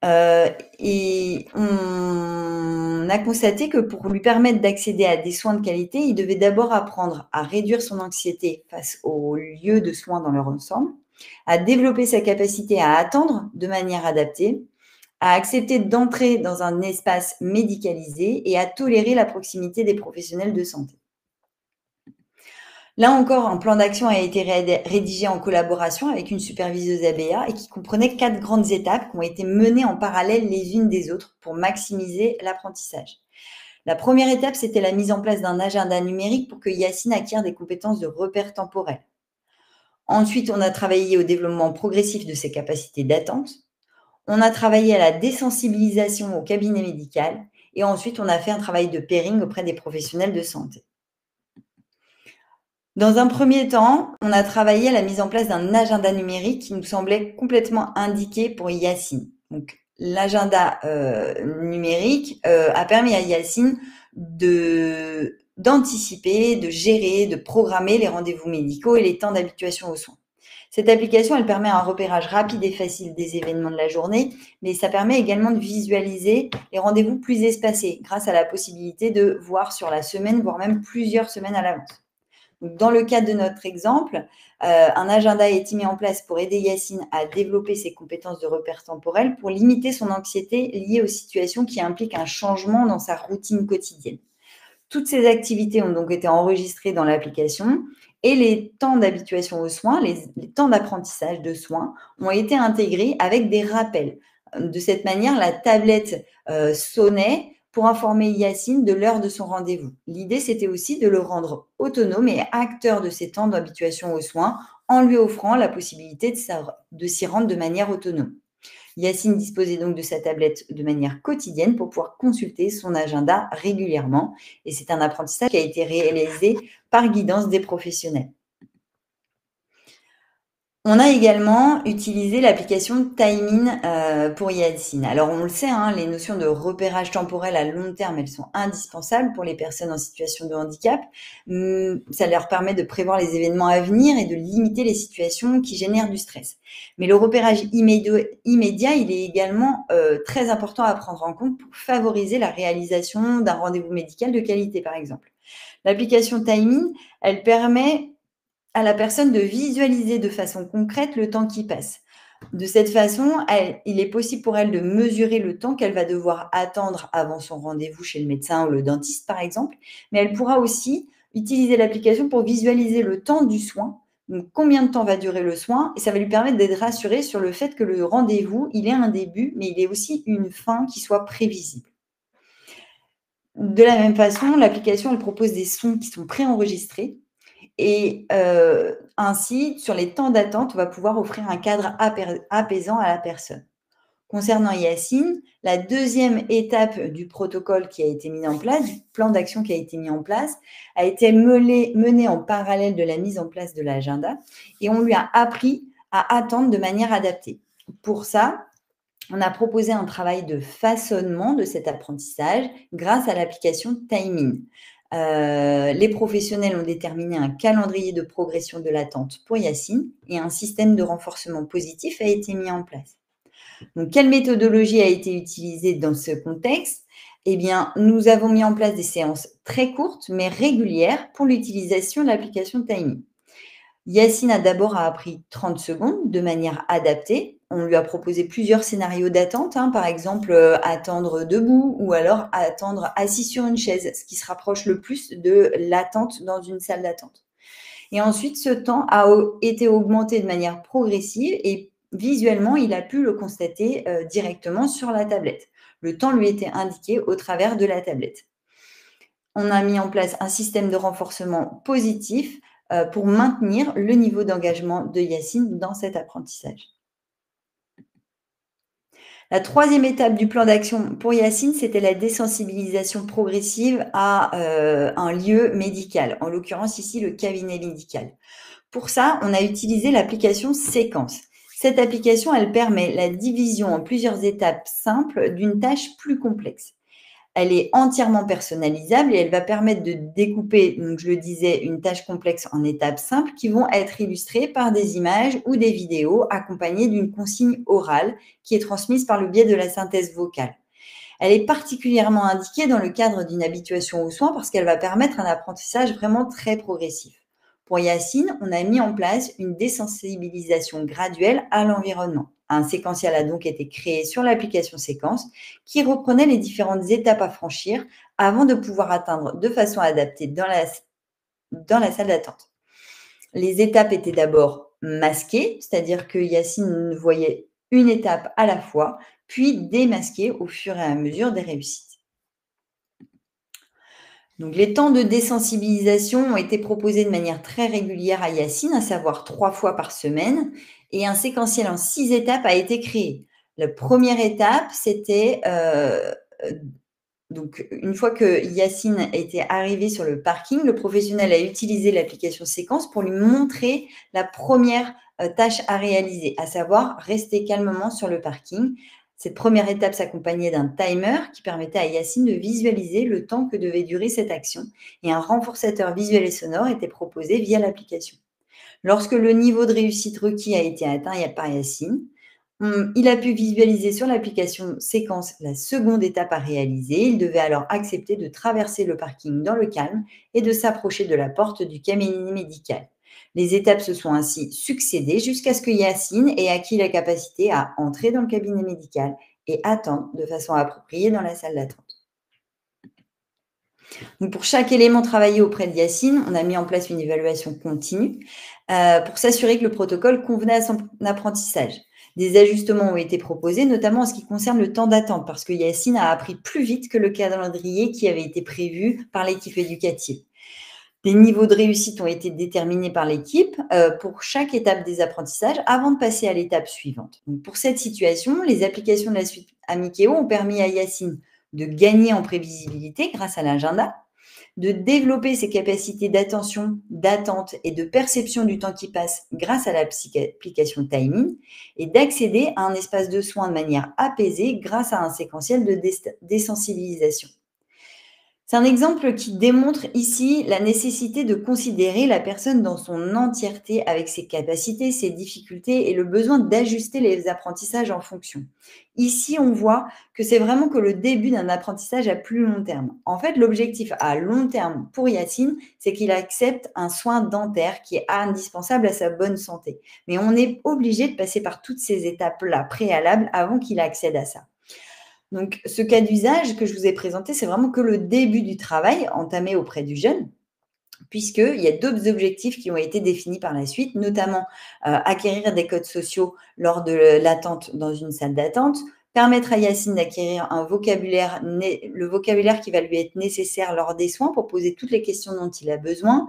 et on a constaté que pour lui permettre d'accéder à des soins de qualité, il devait d'abord apprendre à réduire son anxiété face aux lieux de soins dans leur ensemble, à développer sa capacité à attendre de manière adaptée, à accepter d'entrer dans un espace médicalisé et à tolérer la proximité des professionnels de santé. Là encore, un plan d'action a été rédigé en collaboration avec une superviseuse ABA et qui comprenait 4 grandes étapes qui ont été menées en parallèle les unes des autres pour maximiser l'apprentissage. La première étape, c'était la mise en place d'un agenda numérique pour que Yacine acquiert des compétences de repère temporel. Ensuite, on a travaillé au développement progressif de ses capacités d'attente. On a travaillé à la désensibilisation au cabinet médical. Et ensuite, on a fait un travail de pairing auprès des professionnels de santé. Dans un premier temps, on a travaillé à la mise en place d'un agenda numérique qui nous semblait complètement indiqué pour Yacine. Donc, l'agenda numérique a permis à Yacine d'anticiper, de gérer, de programmer les rendez-vous médicaux et les temps d'habituation aux soins. Cette application, elle permet un repérage rapide et facile des événements de la journée, mais ça permet également de visualiser les rendez-vous plus espacés grâce à la possibilité de voir sur la semaine, voire même plusieurs semaines à l'avance. Donc, dans le cadre de notre exemple, un agenda a été mis en place pour aider Yacine à développer ses compétences de repère temporel pour limiter son anxiété liée aux situations qui impliquent un changement dans sa routine quotidienne. Toutes ces activités ont donc été enregistrées dans l'application et les temps d'habituation aux soins, les temps d'apprentissage de soins ont été intégrés avec des rappels. De cette manière, la tablette sonnait pour informer Yacine de l'heure de son rendez-vous. L'idée, c'était aussi de le rendre autonome et acteur de ses temps d'habituation aux soins en lui offrant la possibilité de s'y rendre de manière autonome. Yacine disposait donc de sa tablette de manière quotidienne pour pouvoir consulter son agenda régulièrement. Et c'est un apprentissage qui a été réalisé par guidance des professionnels. On a également utilisé l'application Timing pour Yacine. Alors, on le sait, hein, les notions de repérage temporel à long terme, elles sont indispensables pour les personnes en situation de handicap. Ça leur permet de prévoir les événements à venir et de limiter les situations qui génèrent du stress. Mais le repérage immédiat, il est également très important à prendre en compte pour favoriser la réalisation d'un rendez-vous médical de qualité, par exemple. L'application Timing, elle permet à la personne de visualiser de façon concrète le temps qui passe. De cette façon, il est possible pour elle de mesurer le temps qu'elle va devoir attendre avant son rendez-vous chez le médecin ou le dentiste, par exemple, mais elle pourra aussi utiliser l'application pour visualiser le temps du soin, donc combien de temps va durer le soin, et ça va lui permettre d'être rassurée sur le fait que le rendez-vous, il est un début, mais il est aussi une fin qui soit prévisible. De la même façon, l'application, elle propose des sons qui sont préenregistrés, et ainsi, sur les temps d'attente, on va pouvoir offrir un cadre apaisant à la personne. Concernant Yacine, la deuxième étape du protocole qui a été mis en place, du plan d'action qui a été mis en place, a été menée en parallèle de la mise en place de l'agenda et on lui a appris à attendre de manière adaptée. Pour ça, on a proposé un travail de façonnement de cet apprentissage grâce à l'application Timing. Les professionnels ont déterminé un calendrier de progression de l'attente pour Yacine et un système de renforcement positif a été mis en place. Donc, quelle méthodologie a été utilisée dans ce contexte? Eh bien, nous avons mis en place des séances très courtes mais régulières pour l'utilisation de l'application Timing. Yacine a d'abord appris 30 secondes de manière adaptée. On lui a proposé plusieurs scénarios d'attente, hein, par exemple attendre debout ou alors attendre assis sur une chaise, ce qui se rapproche le plus de l'attente dans une salle d'attente. Et ensuite, ce temps a été augmenté de manière progressive et visuellement, il a pu le constater directement sur la tablette. Le temps lui était indiqué au travers de la tablette. On a mis en place un système de renforcement positif pour maintenir le niveau d'engagement de Yacine dans cet apprentissage. La troisième étape du plan d'action pour Yacine, c'était la désensibilisation progressive à un lieu médical, en l'occurrence ici le cabinet médical. Pour ça, on a utilisé l'application Séquence. Cette application, elle permet la division en plusieurs étapes simples d'une tâche plus complexe. Elle est entièrement personnalisable et elle va permettre de découper, donc je le disais, une tâche complexe en étapes simples qui vont être illustrées par des images ou des vidéos accompagnées d'une consigne orale qui est transmise par le biais de la synthèse vocale. Elle est particulièrement indiquée dans le cadre d'une habituation aux soins parce qu'elle va permettre un apprentissage vraiment très progressif. Pour Yacine, on a mis en place une désensibilisation graduelle à l'environnement. Un séquentiel a donc été créé sur l'application Séquence qui reprenait les différentes étapes à franchir avant de pouvoir atteindre de façon adaptée dans la salle d'attente. Les étapes étaient d'abord masquées, c'est-à-dire que Yacine voyait une étape à la fois, puis démasquées au fur et à mesure des réussites. Donc, les temps de désensibilisation ont été proposés de manière très régulière à Yacine, à savoir 3 fois par semaine, et un séquentiel en 6 étapes a été créé. La première étape, c'était Donc, une fois que Yacine était arrivé sur le parking, le professionnel a utilisé l'application Séquence pour lui montrer la première tâche à réaliser, à savoir rester calmement sur le parking. Cette première étape s'accompagnait d'un timer qui permettait à Yacine de visualiser le temps que devait durer cette action, et un renforçateur visuel et sonore était proposé via l'application. Lorsque le niveau de réussite requis a été atteint par Yacine, il a pu visualiser sur l'application Séquence la seconde étape à réaliser. Il devait alors accepter de traverser le parking dans le calme et de s'approcher de la porte du cabinet médical. Les étapes se sont ainsi succédées jusqu'à ce que Yacine ait acquis la capacité à entrer dans le cabinet médical et attendre de façon appropriée dans la salle d'attente. Donc, pour chaque élément travaillé auprès de Yacine, on a mis en place une évaluation continue pour s'assurer que le protocole convenait à son apprentissage. Des ajustements ont été proposés, notamment en ce qui concerne le temps d'attente, parce que Yacine a appris plus vite que le calendrier qui avait été prévu par l'équipe éducative. Des niveaux de réussite ont été déterminés par l'équipe pour chaque étape des apprentissages avant de passer à l'étape suivante. Donc, pour cette situation, les applications de la suite Amikeo ont permis à Yacine de gagner en prévisibilité grâce à l'agenda, de développer ses capacités d'attention, d'attente et de perception du temps qui passe grâce à l'application Timing, et d'accéder à un espace de soins de manière apaisée grâce à un séquentiel de désensibilisation. C'est un exemple qui démontre ici la nécessité de considérer la personne dans son entièreté avec ses capacités, ses difficultés et le besoin d'ajuster les apprentissages en fonction. Ici, on voit que c'est vraiment que le début d'un apprentissage à plus long terme. En fait, l'objectif à long terme pour Yacine, c'est qu'il accepte un soin dentaire qui est indispensable à sa bonne santé. Mais on est obligé de passer par toutes ces étapes-là préalables avant qu'il accède à ça. Donc, ce cas d'usage que je vous ai présenté, c'est vraiment que le début du travail entamé auprès du jeune, puisqu'il y a d'autres objectifs qui ont été définis par la suite, notamment acquérir des codes sociaux lors de l'attente dans une salle d'attente, permettre à Yacine d'acquérir le vocabulaire qui va lui être nécessaire lors des soins pour poser toutes les questions dont il a besoin,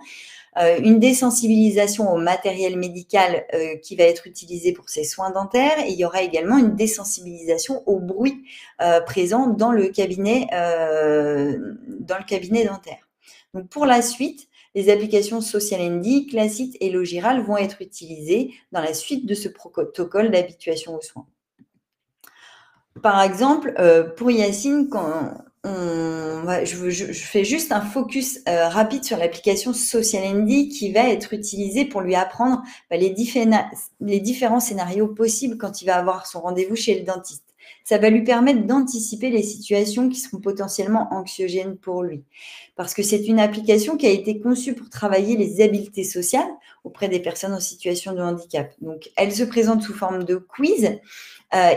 une désensibilisation au matériel médical qui va être utilisé pour ces soins dentaires, et il y aura également une désensibilisation au bruit présent dans le cabinet dentaire. Donc, pour la suite, les applications Social ND, Classite et Logiral vont être utilisées dans la suite de ce protocole d'habituation aux soins. Par exemple, pour Yacine, je fais juste un focus rapide sur l'application Social ND qui va être utilisée pour lui apprendre les différents scénarios possibles quand il va avoir son rendez-vous chez le dentiste. Ça va lui permettre d'anticiper les situations qui seront potentiellement anxiogènes pour lui. Parce que c'est une application qui a été conçue pour travailler les habiletés sociales auprès des personnes en situation de handicap. Donc, elle se présente sous forme de quiz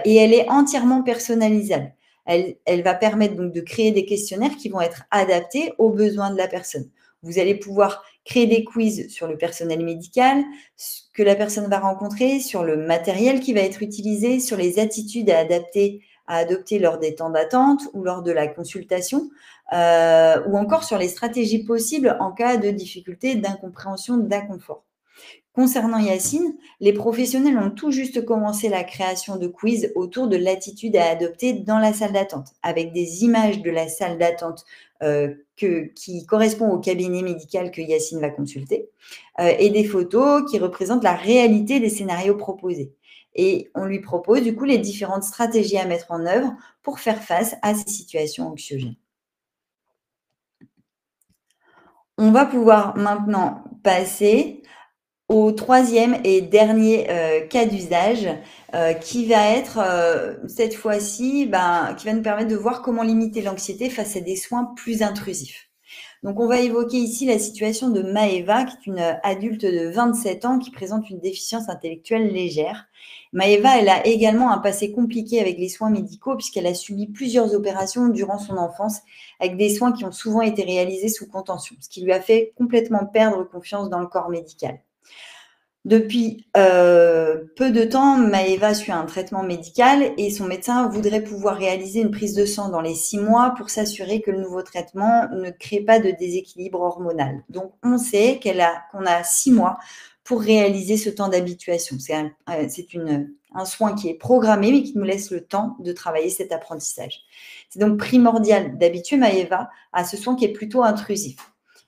et elle est entièrement personnalisable. Elle va permettre donc de créer des questionnaires qui vont être adaptés aux besoins de la personne. Vous allez pouvoir créer des quiz sur le personnel médical que la personne va rencontrer, sur le matériel qui va être utilisé, sur les attitudes à adopter lors des temps d'attente ou lors de la consultation, ou encore sur les stratégies possibles en cas de difficulté, d'incompréhension, d'inconfort. Concernant Yacine, les professionnels ont tout juste commencé la création de quiz autour de l'attitude à adopter dans la salle d'attente, avec des images de la salle d'attente qui correspondent au cabinet médical que Yacine va consulter, et des photos qui représentent la réalité des scénarios proposés. Et on lui propose du coup les différentes stratégies à mettre en œuvre pour faire face à ces situations anxiogènes. On va pouvoir maintenant passer au troisième et dernier cas d'usage qui va être cette fois-ci, qui va nous permettre de voir comment limiter l'anxiété face à des soins plus intrusifs. Donc, on va évoquer ici la situation de Maëva, qui est une adulte de 27 ans qui présente une déficience intellectuelle légère. Maëva, elle a également un passé compliqué avec les soins médicaux puisqu'elle a subi plusieurs opérations durant son enfance avec des soins qui ont souvent été réalisés sous contention, ce qui lui a fait complètement perdre confiance dans le corps médical. Depuis peu de temps, Maëva suit un traitement médical et son médecin voudrait pouvoir réaliser une prise de sang dans les 6 mois pour s'assurer que le nouveau traitement ne crée pas de déséquilibre hormonal. Donc, on sait qu'on a 6 mois pour réaliser ce temps d'habituation. C'est un soin qui est programmé, mais qui nous laisse le temps de travailler cet apprentissage. C'est donc primordial d'habituer Maëva à ce soin qui est plutôt intrusif.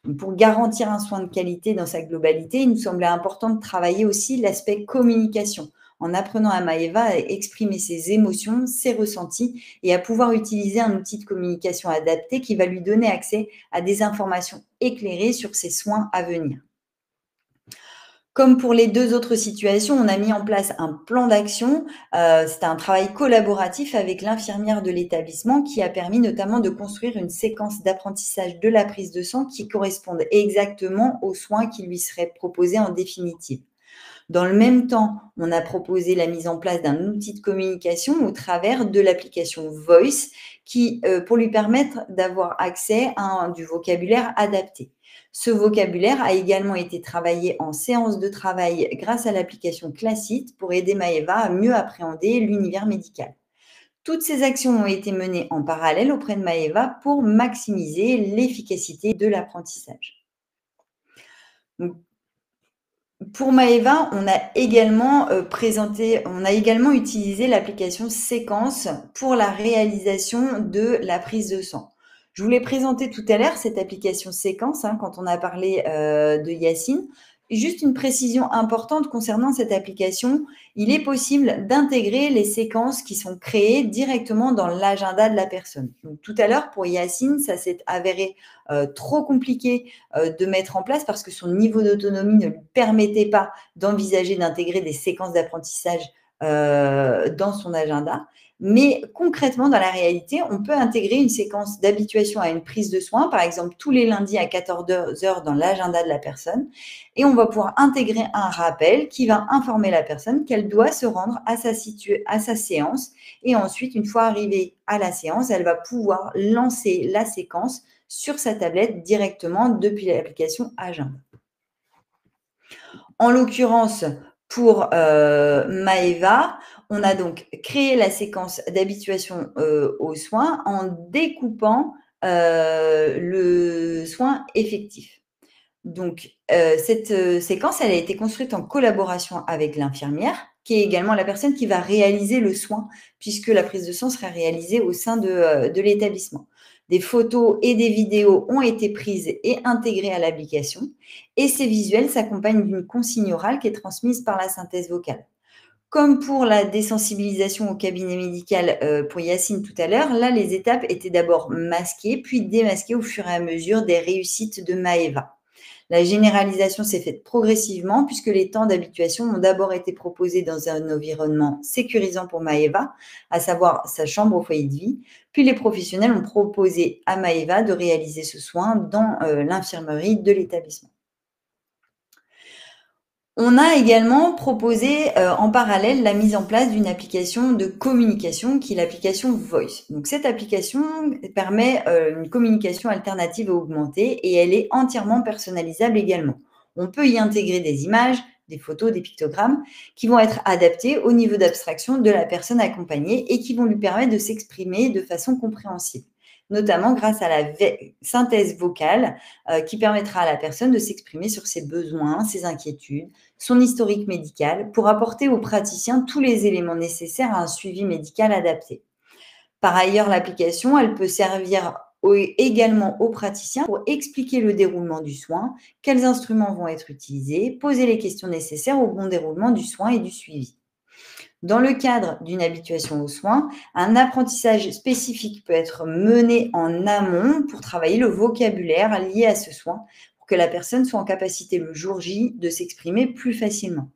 Donc, pour garantir un soin de qualité dans sa globalité, il nous semblait important de travailler aussi l'aspect communication, en apprenant à Maëva à exprimer ses émotions, ses ressentis et à pouvoir utiliser un outil de communication adapté qui va lui donner accès à des informations éclairées sur ses soins à venir. Comme pour les 2 autres situations, on a mis en place un plan d'action. C'était un travail collaboratif avec l'infirmière de l'établissement qui a permis notamment de construire une séquence d'apprentissage de la prise de sang qui corresponde exactement aux soins qui lui seraient proposés en définitive. Dans le même temps, on a proposé la mise en place d'un outil de communication au travers de l'application Voice pour lui permettre d'avoir accès à du vocabulaire adapté. Ce vocabulaire a également été travaillé en séance de travail grâce à l'application Classite pour aider Maëva à mieux appréhender l'univers médical. Toutes ces actions ont été menées en parallèle auprès de Maëva pour maximiser l'efficacité de l'apprentissage. Donc, pour Maëva, on a également utilisé l'application Séquence pour la réalisation de la prise de sang. Je vous l'ai présenté tout à l'heure, cette application Séquence, quand on a parlé de Yacine. Juste une précision importante concernant cette application, il est possible d'intégrer les séquences qui sont créées directement dans l'agenda de la personne. Donc, tout à l'heure, pour Yacine, ça s'est avéré trop compliqué de mettre en place parce que son niveau d'autonomie ne lui permettait pas d'envisager d'intégrer des séquences d'apprentissage dans son agenda. Mais concrètement, dans la réalité, on peut intégrer une séquence d'habituation à une prise de soins, par exemple tous les lundis à 14 heures dans l'agenda de la personne, et on va pouvoir intégrer un rappel qui va informer la personne qu'elle doit se rendre à sa séance. Et ensuite, une fois arrivée à la séance, elle va pouvoir lancer la séquence sur sa tablette directement depuis l'application Agenda. En l'occurrence, pour Maëva, on a donc créé la séquence d'habituation aux soins en découpant le soin effectif. Donc, cette séquence, elle a été construite en collaboration avec l'infirmière, qui est également la personne qui va réaliser le soin, puisque la prise de sang sera réalisée au sein de l'établissement. Des photos et des vidéos ont été prises et intégrées à l'application, et ces visuels s'accompagnent d'une consigne orale qui est transmise par la synthèse vocale. Comme pour la désensibilisation au cabinet médical pour Yacine tout à l'heure, là, les étapes étaient d'abord masquées, puis démasquées au fur et à mesure des réussites de Maëva. La généralisation s'est faite progressivement puisque les temps d'habituation ont d'abord été proposés dans un environnement sécurisant pour Maëva, à savoir sa chambre au foyer de vie, puis les professionnels ont proposé à Maëva de réaliser ce soin dans l'infirmerie de l'établissement. On a également proposé en parallèle la mise en place d'une application de communication qui est l'application Voice. Donc cette application permet une communication alternative et augmentée et elle est entièrement personnalisable également. On peut y intégrer des images, des photos, des pictogrammes qui vont être adaptés au niveau d'abstraction de la personne accompagnée et qui vont lui permettre de s'exprimer de façon compréhensible, notamment grâce à la synthèse vocale qui permettra à la personne de s'exprimer sur ses besoins, ses inquiétudes, son historique médical, pour apporter aux praticiens tous les éléments nécessaires à un suivi médical adapté. Par ailleurs, l'application, elle peut servir également aux praticiens pour expliquer le déroulement du soin, quels instruments vont être utilisés, poser les questions nécessaires au bon déroulement du soin et du suivi. Dans le cadre d'une habituation aux soins, un apprentissage spécifique peut être mené en amont pour travailler le vocabulaire lié à ce soin, pour que la personne soit en capacité le jour J de s'exprimer plus facilement.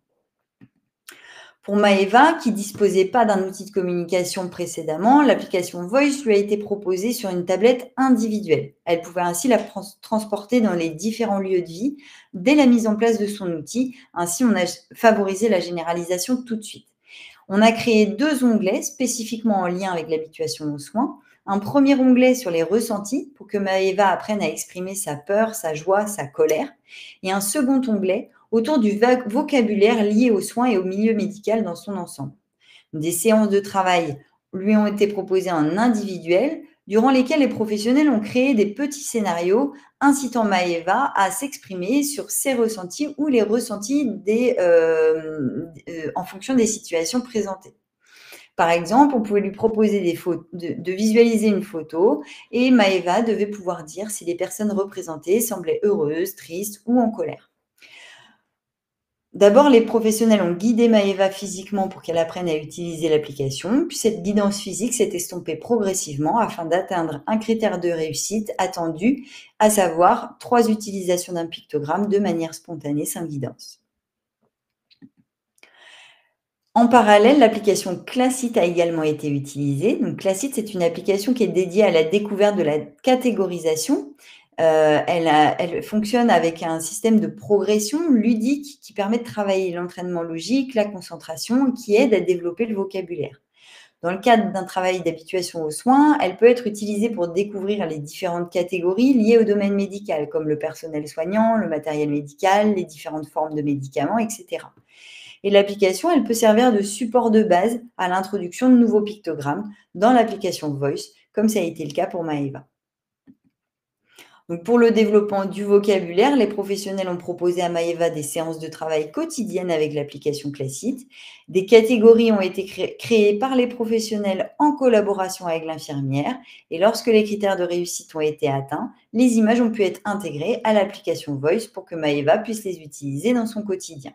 Pour Maëva, qui ne disposait pas d'un outil de communication précédemment, l'application Voice lui a été proposée sur une tablette individuelle. Elle pouvait ainsi la transporter dans les différents lieux de vie dès la mise en place de son outil. Ainsi, on a favorisé la généralisation tout de suite. On a créé 2 onglets spécifiquement en lien avec l'habituation aux soins. Un premier onglet sur les ressentis pour que Maëva apprenne à exprimer sa peur, sa joie, sa colère. Et un second onglet autour du vocabulaire lié aux soins et au milieu médical dans son ensemble. Des séances de travail lui ont été proposées en individuel, durant lesquels les professionnels ont créé des petits scénarios incitant Maëva à s'exprimer sur ses ressentis ou les ressentis en fonction des situations présentées. Par exemple, on pouvait lui proposer de visualiser une photo et Maëva devait pouvoir dire si les personnes représentées semblaient heureuses, tristes ou en colère. D'abord, les professionnels ont guidé Maëva physiquement pour qu'elle apprenne à utiliser l'application, puis cette guidance physique s'est estompée progressivement afin d'atteindre un critère de réussite attendu, à savoir 3 utilisations d'un pictogramme de manière spontanée sans guidance. En parallèle, l'application Classit a également été utilisée. Donc, Classit, c'est une application qui est dédiée à la découverte de la catégorisation. Elle fonctionne avec un système de progression ludique qui permet de travailler l'entraînement logique, la concentration, et qui aide à développer le vocabulaire. Dans le cadre d'un travail d'habituation aux soins, elle peut être utilisée pour découvrir les différentes catégories liées au domaine médical, comme le personnel soignant, le matériel médical, les différentes formes de médicaments, etc. Et l'application, elle peut servir de support de base à l'introduction de nouveaux pictogrammes dans l'application Voice, comme ça a été le cas pour Maëva. Donc pour le développement du vocabulaire, les professionnels ont proposé à Maëva des séances de travail quotidiennes avec l'application Classit. Des catégories ont été créées par les professionnels en collaboration avec l'infirmière. Et lorsque les critères de réussite ont été atteints, les images ont pu être intégrées à l'application Voice pour que Maëva puisse les utiliser dans son quotidien.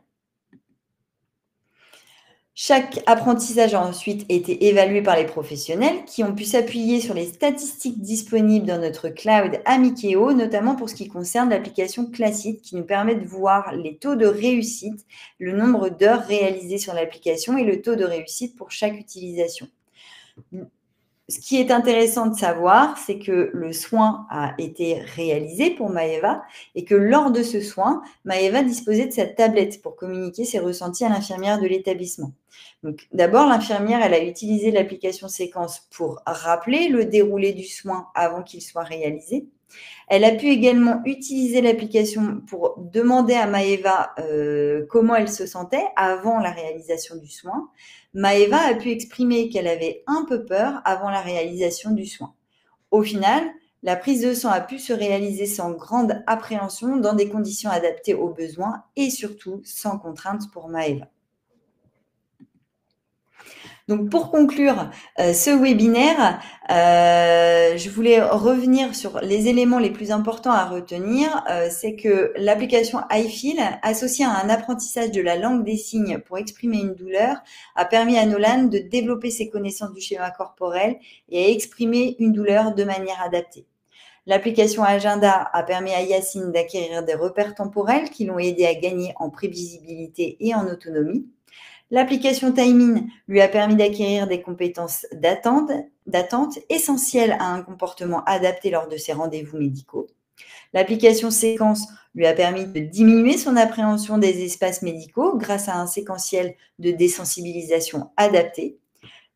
Chaque apprentissage a ensuite été évalué par les professionnels qui ont pu s'appuyer sur les statistiques disponibles dans notre cloud Amikeo, notamment pour ce qui concerne l'application Classit qui nous permet de voir les taux de réussite, le nombre d'heures réalisées sur l'application et le taux de réussite pour chaque utilisation. Ce qui est intéressant de savoir, c'est que le soin a été réalisé pour Maëva et que lors de ce soin, Maëva disposait de sa tablette pour communiquer ses ressentis à l'infirmière de l'établissement. Donc, d'abord, l'infirmière, elle a utilisé l'application Séquence pour rappeler le déroulé du soin avant qu'il soit réalisé. Elle a pu également utiliser l'application pour demander à Maëva comment elle se sentait avant la réalisation du soin. Maëva a pu exprimer qu'elle avait un peu peur avant la réalisation du soin. Au final, la prise de sang a pu se réaliser sans grande appréhension, dans des conditions adaptées aux besoins et surtout sans contrainte pour Maëva. Donc, pour conclure ce webinaire, je voulais revenir sur les éléments les plus importants à retenir. C'est que l'application iFeel, associée à un apprentissage de la langue des signes pour exprimer une douleur, a permis à Nolan de développer ses connaissances du schéma corporel et à exprimer une douleur de manière adaptée. L'application Agenda a permis à Yacine d'acquérir des repères temporels qui l'ont aidé à gagner en prévisibilité et en autonomie. L'application Timing lui a permis d'acquérir des compétences d'attente essentielles à un comportement adapté lors de ses rendez-vous médicaux. L'application Séquence lui a permis de diminuer son appréhension des espaces médicaux grâce à un séquentiel de désensibilisation adapté.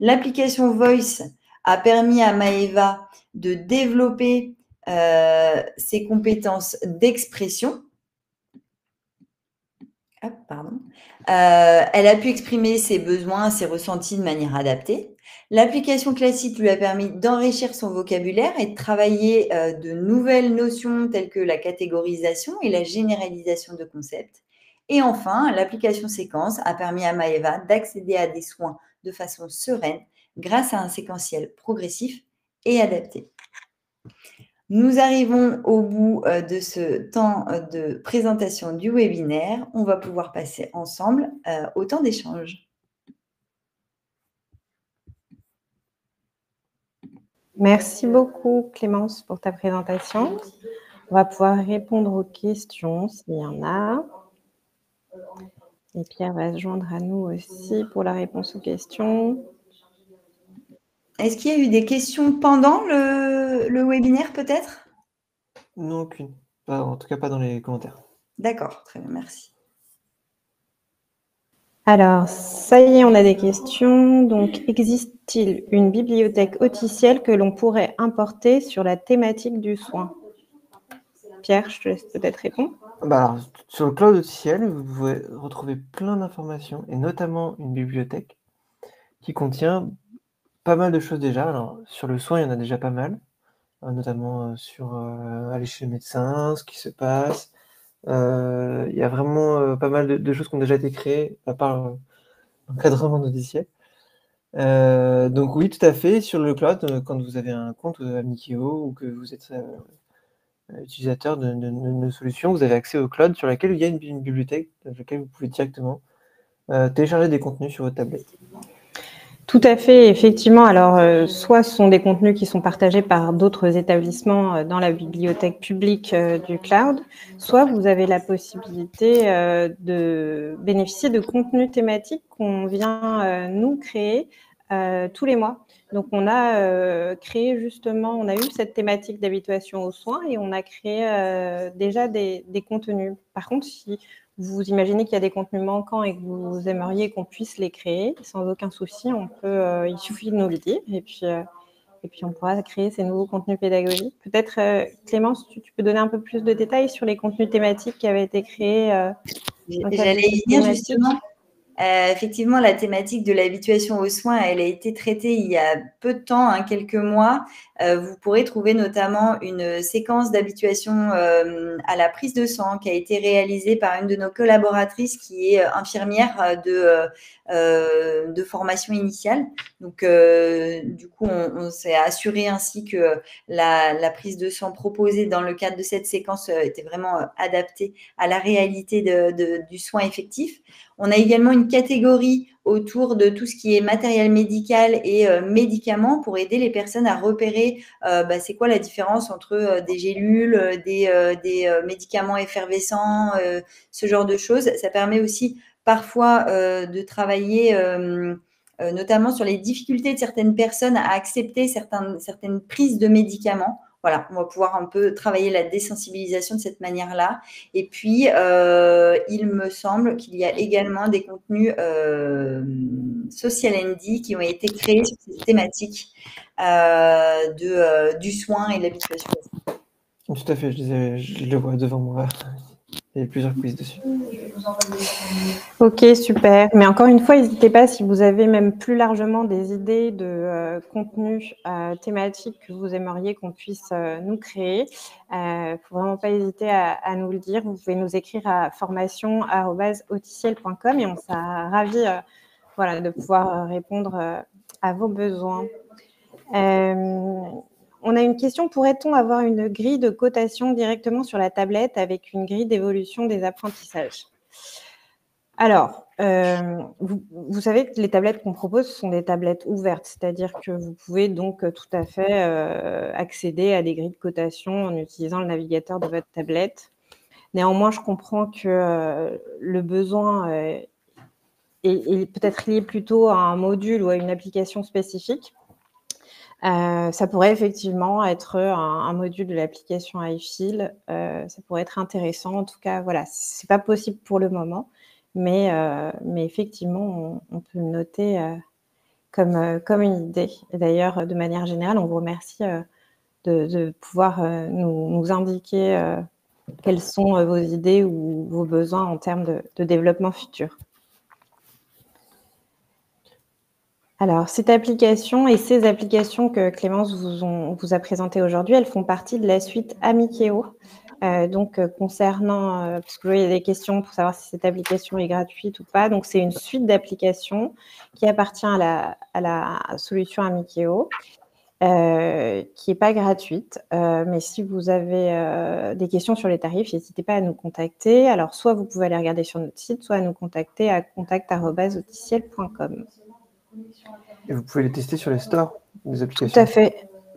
L'application Voice a permis à Maëva de développer ses compétences d'expression. Elle a pu exprimer ses besoins, ses ressentis de manière adaptée. L'application Classit lui a permis d'enrichir son vocabulaire et de travailler de nouvelles notions telles que la catégorisation et la généralisation de concepts. Et enfin, l'application Séquence a permis à Maëva d'accéder à des soins de façon sereine grâce à un séquentiel progressif et adapté. Nous arrivons au bout de ce temps de présentation du webinaire. On va pouvoir passer ensemble au temps d'échange. Merci beaucoup Clémence pour ta présentation. On va pouvoir répondre aux questions s'il y en a. Et Pierre va se joindre à nous aussi pour la réponse aux questions. Est-ce qu'il y a eu des questions pendant le webinaire peut-être? Non, aucune. En tout cas, pas dans les commentaires. D'accord, très bien, merci. Alors, ça y est, on a des questions. Donc, existe-t-il une bibliothèque officielle que l'on pourrait importer sur la thématique du soin? Pierre, je te laisse peut-être répondre. Alors, sur le cloud officiel, vous pouvez retrouver plein d'informations, et notamment une bibliothèque qui contient pas mal de choses déjà. Alors, sur le soin, il y en a déjà pas mal, notamment sur aller chez le médecin, ce qui se passe. Il y a vraiment pas mal de choses qui ont déjà été créées, à part l'encadrement logiciel. Donc oui, tout à fait. Sur le cloud, quand vous avez un compte Amikio ou que vous êtes utilisateur de nos solutions, vous avez accès au cloud sur laquelle il y a une bibliothèque dans laquelle vous pouvez directement télécharger des contenus sur votre tablette. Tout à fait, effectivement. Alors, soit ce sont des contenus qui sont partagés par d'autres établissements dans la bibliothèque publique du cloud, soit vous avez la possibilité de bénéficier de contenus thématiques qu'on vient nous créer tous les mois. Donc, on a créé justement, on a eu cette thématique d'habituation aux soins et on a créé déjà des contenus. Par contre, si vous imaginez qu'il y a des contenus manquants et que vous aimeriez qu'on puisse les créer, sans aucun souci, il suffit de nous le dire et puis on pourra créer ces nouveaux contenus pédagogiques. Peut-être, Clémence, tu peux donner un peu plus de détails sur les contenus thématiques qui avaient été créés dans le cadre de J'allais cette y venir thématique. justement. Effectivement, la thématique de l'habituation aux soins, elle a été traitée il y a peu de temps, quelques mois. Vous pourrez trouver notamment une séquence d'habituation à la prise de sang qui a été réalisée par une de nos collaboratrices qui est infirmière de formation initiale. Donc, du coup, on s'est assuré ainsi que la prise de sang proposée dans le cadre de cette séquence était vraiment adaptée à la réalité du soin effectif. On a également une catégorie autour de tout ce qui est matériel médical et médicaments pour aider les personnes à repérer c'est quoi la différence entre des gélules, des médicaments effervescents, ce genre de choses. Ça permet aussi parfois de travailler notamment sur les difficultés de certaines personnes à accepter certaines prises de médicaments. Voilà, on va pouvoir un peu travailler la désensibilisation de cette manière-là. Et puis, il me semble qu'il y a également des contenus social ND qui ont été créés sur ces thématiques du soin et de l'habituation. Tout à fait, je le vois devant moi. Il y a plusieurs quiz dessus. Ok, super. Mais encore une fois, n'hésitez pas si vous avez même plus largement des idées de contenus thématiques que vous aimeriez qu'on puisse nous créer. Faut vraiment pas hésiter à nous le dire. Vous pouvez nous écrire à formation@auticiel.com et on sera ravis de pouvoir répondre à vos besoins. On a une question, pourrait-on avoir une grille de cotation directement sur la tablette avec une grille d'évolution des apprentissages ? Alors, vous savez que les tablettes qu'on propose sont des tablettes ouvertes, c'est-à-dire que vous pouvez donc tout à fait accéder à des grilles de cotation en utilisant le navigateur de votre tablette. Néanmoins, je comprends que le besoin est peut-être lié plutôt à un module ou à une application spécifique. Ça pourrait effectivement être un module de l'application iFeel. Ça pourrait être intéressant. En tout cas, voilà, c'est pas possible pour le moment, mais effectivement, on peut le noter comme une idée. Et d'ailleurs, de manière générale, on vous remercie de pouvoir nous indiquer quelles sont vos idées ou vos besoins en termes de développement futur. Alors, cette application et ces applications que Clémence vous a présentées aujourd'hui, elles font partie de la suite Amikeo. Concernant, parce que il y a des questions pour savoir si cette application est gratuite ou pas. Donc, c'est une suite d'applications qui appartient à la solution Amikeo, qui n'est pas gratuite. Mais si vous avez des questions sur les tarifs, n'hésitez pas à nous contacter. Alors, soit vous pouvez aller regarder sur notre site, soit à nous contacter à contact@auticiel.com. Et vous pouvez les tester sur les stores des applications.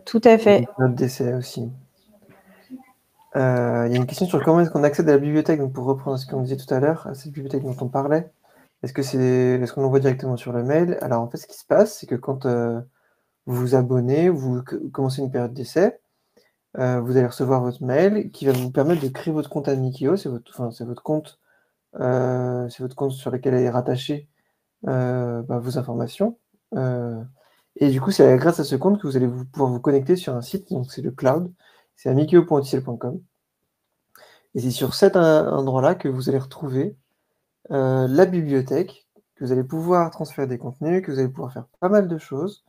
Tout à fait. Notre d'essai aussi. Il y a une question sur comment est-ce qu'on accède à la bibliothèque. Donc pour reprendre ce qu'on disait tout à l'heure, à cette bibliothèque dont on parlait, est-ce qu'on l'envoie directement sur le mail? Alors en fait, ce qui se passe, c'est que quand vous vous abonnez, vous commencez une période d'essai, vous allez recevoir votre mail qui va vous permettre de créer votre compte Amikio. C'est votre compte sur lequel est rattaché vos informations. Et du coup, c'est grâce à ce compte que vous allez pouvoir vous connecter sur un site, donc c'est le cloud, c'est amikio.auticiel.com. Et c'est sur cet endroit-là que vous allez retrouver la bibliothèque, que vous allez pouvoir transférer des contenus, que vous allez pouvoir faire pas mal de choses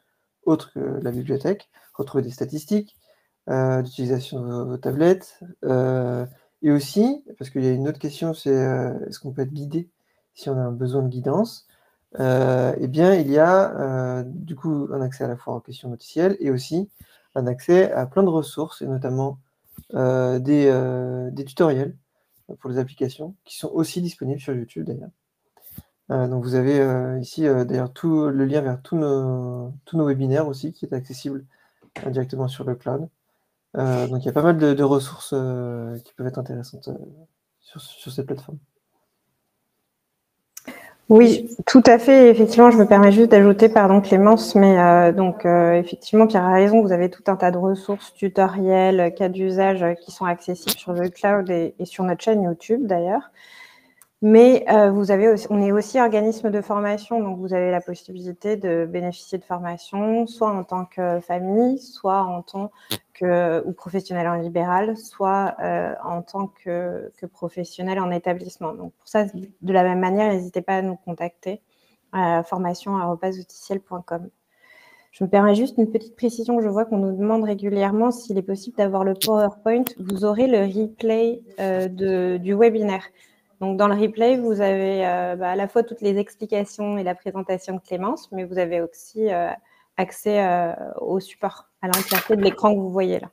autres que la bibliothèque, retrouver des statistiques d'utilisation de vos tablettes, et aussi, parce qu'il y a une autre question, c'est est-ce qu'on peut être guidé si on a un besoin de guidance? Eh bien, il y a du coup un accès à la fois aux questions noticielles et aussi un accès à plein de ressources, et notamment des tutoriels pour les applications qui sont aussi disponibles sur YouTube d'ailleurs. Donc vous avez ici d'ailleurs tout le lien vers tous nos webinaires aussi qui est accessible directement sur le cloud. Donc il y a pas mal de ressources qui peuvent être intéressantes sur cette plateforme. Oui, tout à fait. Effectivement, je me permets juste d'ajouter, pardon Clémence, mais effectivement, Pierre a raison, vous avez tout un tas de ressources, tutoriels, cas d'usage qui sont accessibles sur le cloud et sur notre chaîne YouTube d'ailleurs. Mais on est aussi organisme de formation, donc vous avez la possibilité de bénéficier de formation, soit en tant que famille, soit en tant ou professionnel en libéral, soit en tant que professionnel en établissement. Donc pour ça, de la même manière, n'hésitez pas à nous contacter à formation@outiciel.com. Je me permets juste une petite précision. Je vois qu'on nous demande régulièrement s'il est possible d'avoir le PowerPoint. Vous aurez le replay du webinaire. Donc, dans le replay, vous avez à la fois toutes les explications et la présentation de Clémence, mais vous avez aussi accès au support, à l'entièreté de l'écran que vous voyez là.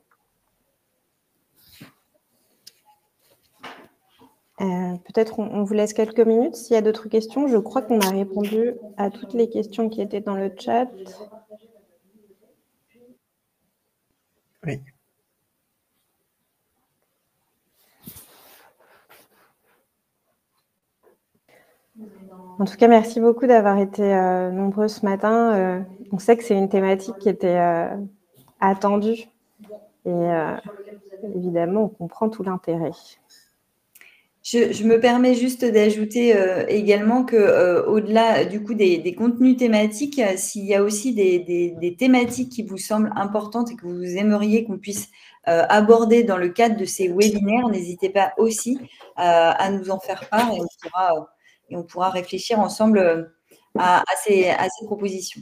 Peut-être on vous laisse quelques minutes s'il y a d'autres questions. Je crois qu'on a répondu à toutes les questions qui étaient dans le chat. Oui. En tout cas, merci beaucoup d'avoir été nombreux ce matin. On sait que c'est une thématique qui était attendue et évidemment, on comprend tout l'intérêt. Je me permets juste d'ajouter également que au-delà du coup des contenus thématiques, s'il y a aussi des thématiques qui vous semblent importantes et que vous aimeriez qu'on puisse aborder dans le cadre de ces webinaires, n'hésitez pas aussi à nous en faire part et on pourra réfléchir ensemble à ces propositions.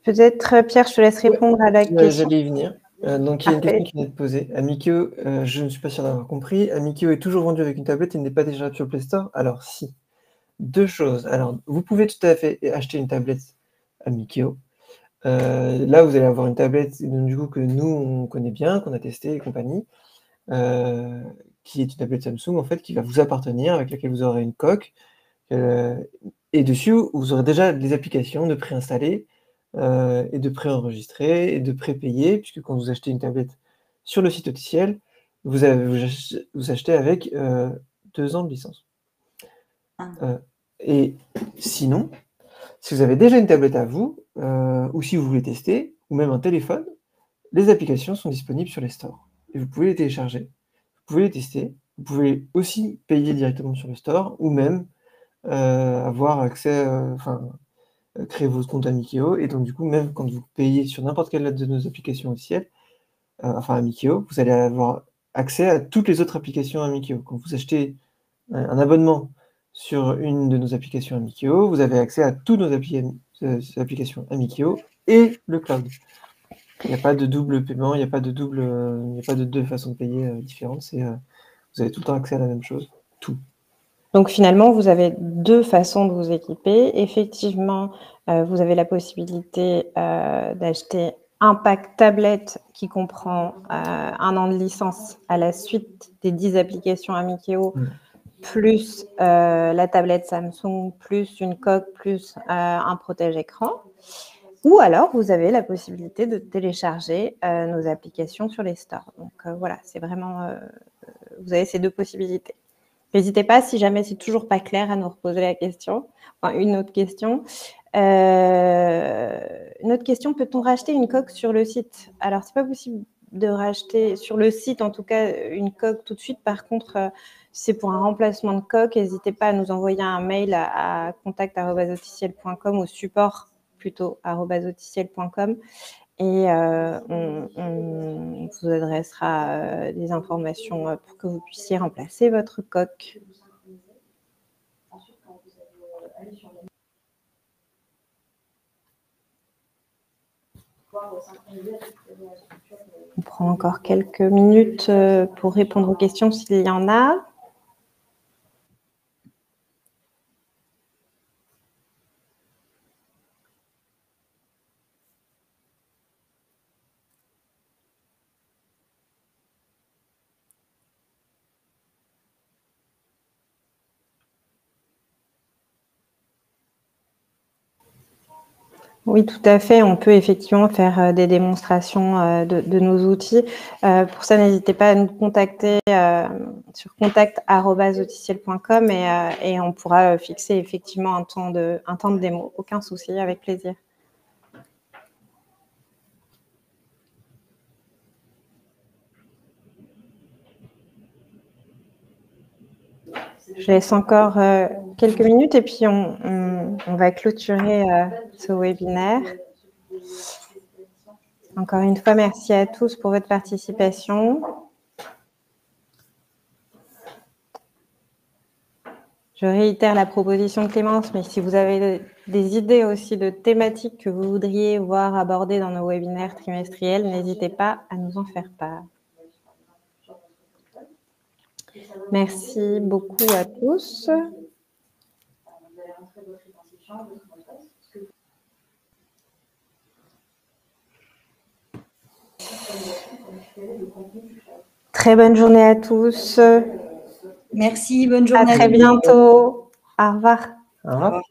Peut-être, Pierre, je te laisse répondre à la question. J'allais y venir. Donc, il y a une question qui vient de poser. Amikio, je ne suis pas sûr d'avoir compris. Amikio est toujours vendu avec une tablette, il n'est pas déjà sur le Play Store? Alors, si. Deux choses. Alors, vous pouvez tout à fait acheter une tablette Amikio. Là, vous allez avoir une tablette du coup, que nous, on connaît bien, qu'on a testé et compagnie, qui est une tablette Samsung, en fait, qui va vous appartenir, avec laquelle vous aurez une coque. Et dessus, vous aurez déjà des applications de préinstallées et de préenregistrées et de prépayées, puisque quand vous achetez une tablette sur le site officiel, vous achetez avec 2 ans de licence. Et sinon, si vous avez déjà une tablette à vous, ou si vous voulez tester, ou même un téléphone, les applications sont disponibles sur les stores. Et vous pouvez les télécharger, vous pouvez les tester, vous pouvez aussi payer directement sur le store, ou même avoir accès, créer votre compte Amikio, et donc du coup, même quand vous payez sur n'importe quelle de nos applications officielles, Amikio, vous allez avoir accès à toutes les autres applications Amikio. Quand vous achetez un abonnement sur une de nos applications Amikio, vous avez accès à toutes nos applications Amikio et le cloud. Il n'y a pas de double paiement, il n'y a pas de deux façons de payer différentes. Vous avez tout le temps accès à la même chose, tout. Donc finalement, vous avez deux façons de vous équiper. Effectivement, vous avez la possibilité d'acheter un pack tablette qui comprend 1 an de licence à la suite des 10 applications Amikio, plus la tablette Samsung, plus une coque, plus un protège-écran. Ou alors, vous avez la possibilité de télécharger nos applications sur les stores. Donc voilà, c'est vraiment... vous avez ces deux possibilités. N'hésitez pas, si jamais c'est toujours pas clair, à nous reposer la question. Enfin, une autre question. Une autre question, peut-on racheter une coque sur le site? Alors, c'est pas possible de racheter sur le site, en tout cas, une coque tout de suite. Par contre, c'est pour un remplacement de coque. N'hésitez pas à nous envoyer un mail à contact@outiciel.com ou support plutôt @outiciel.com. Et on vous adressera des informations pour que vous puissiez remplacer votre coque. On prend encore quelques minutes pour répondre aux questions s'il y en a. Oui, tout à fait. On peut effectivement faire des démonstrations de nos outils. Pour ça, n'hésitez pas à nous contacter sur contact@auticiel.com et on pourra fixer effectivement un temps de démo. Aucun souci, avec plaisir. Je laisse encore quelques minutes et puis on va clôturer ce webinaire. Encore une fois, merci à tous pour votre participation. Je réitère la proposition de Clémence, mais si vous avez des idées aussi de thématiques que vous voudriez voir abordées dans nos webinaires trimestriels, n'hésitez pas à nous en faire part. Merci beaucoup à tous. Très bonne journée à tous. Merci, bonne journée. À très bientôt. Au revoir. Au revoir.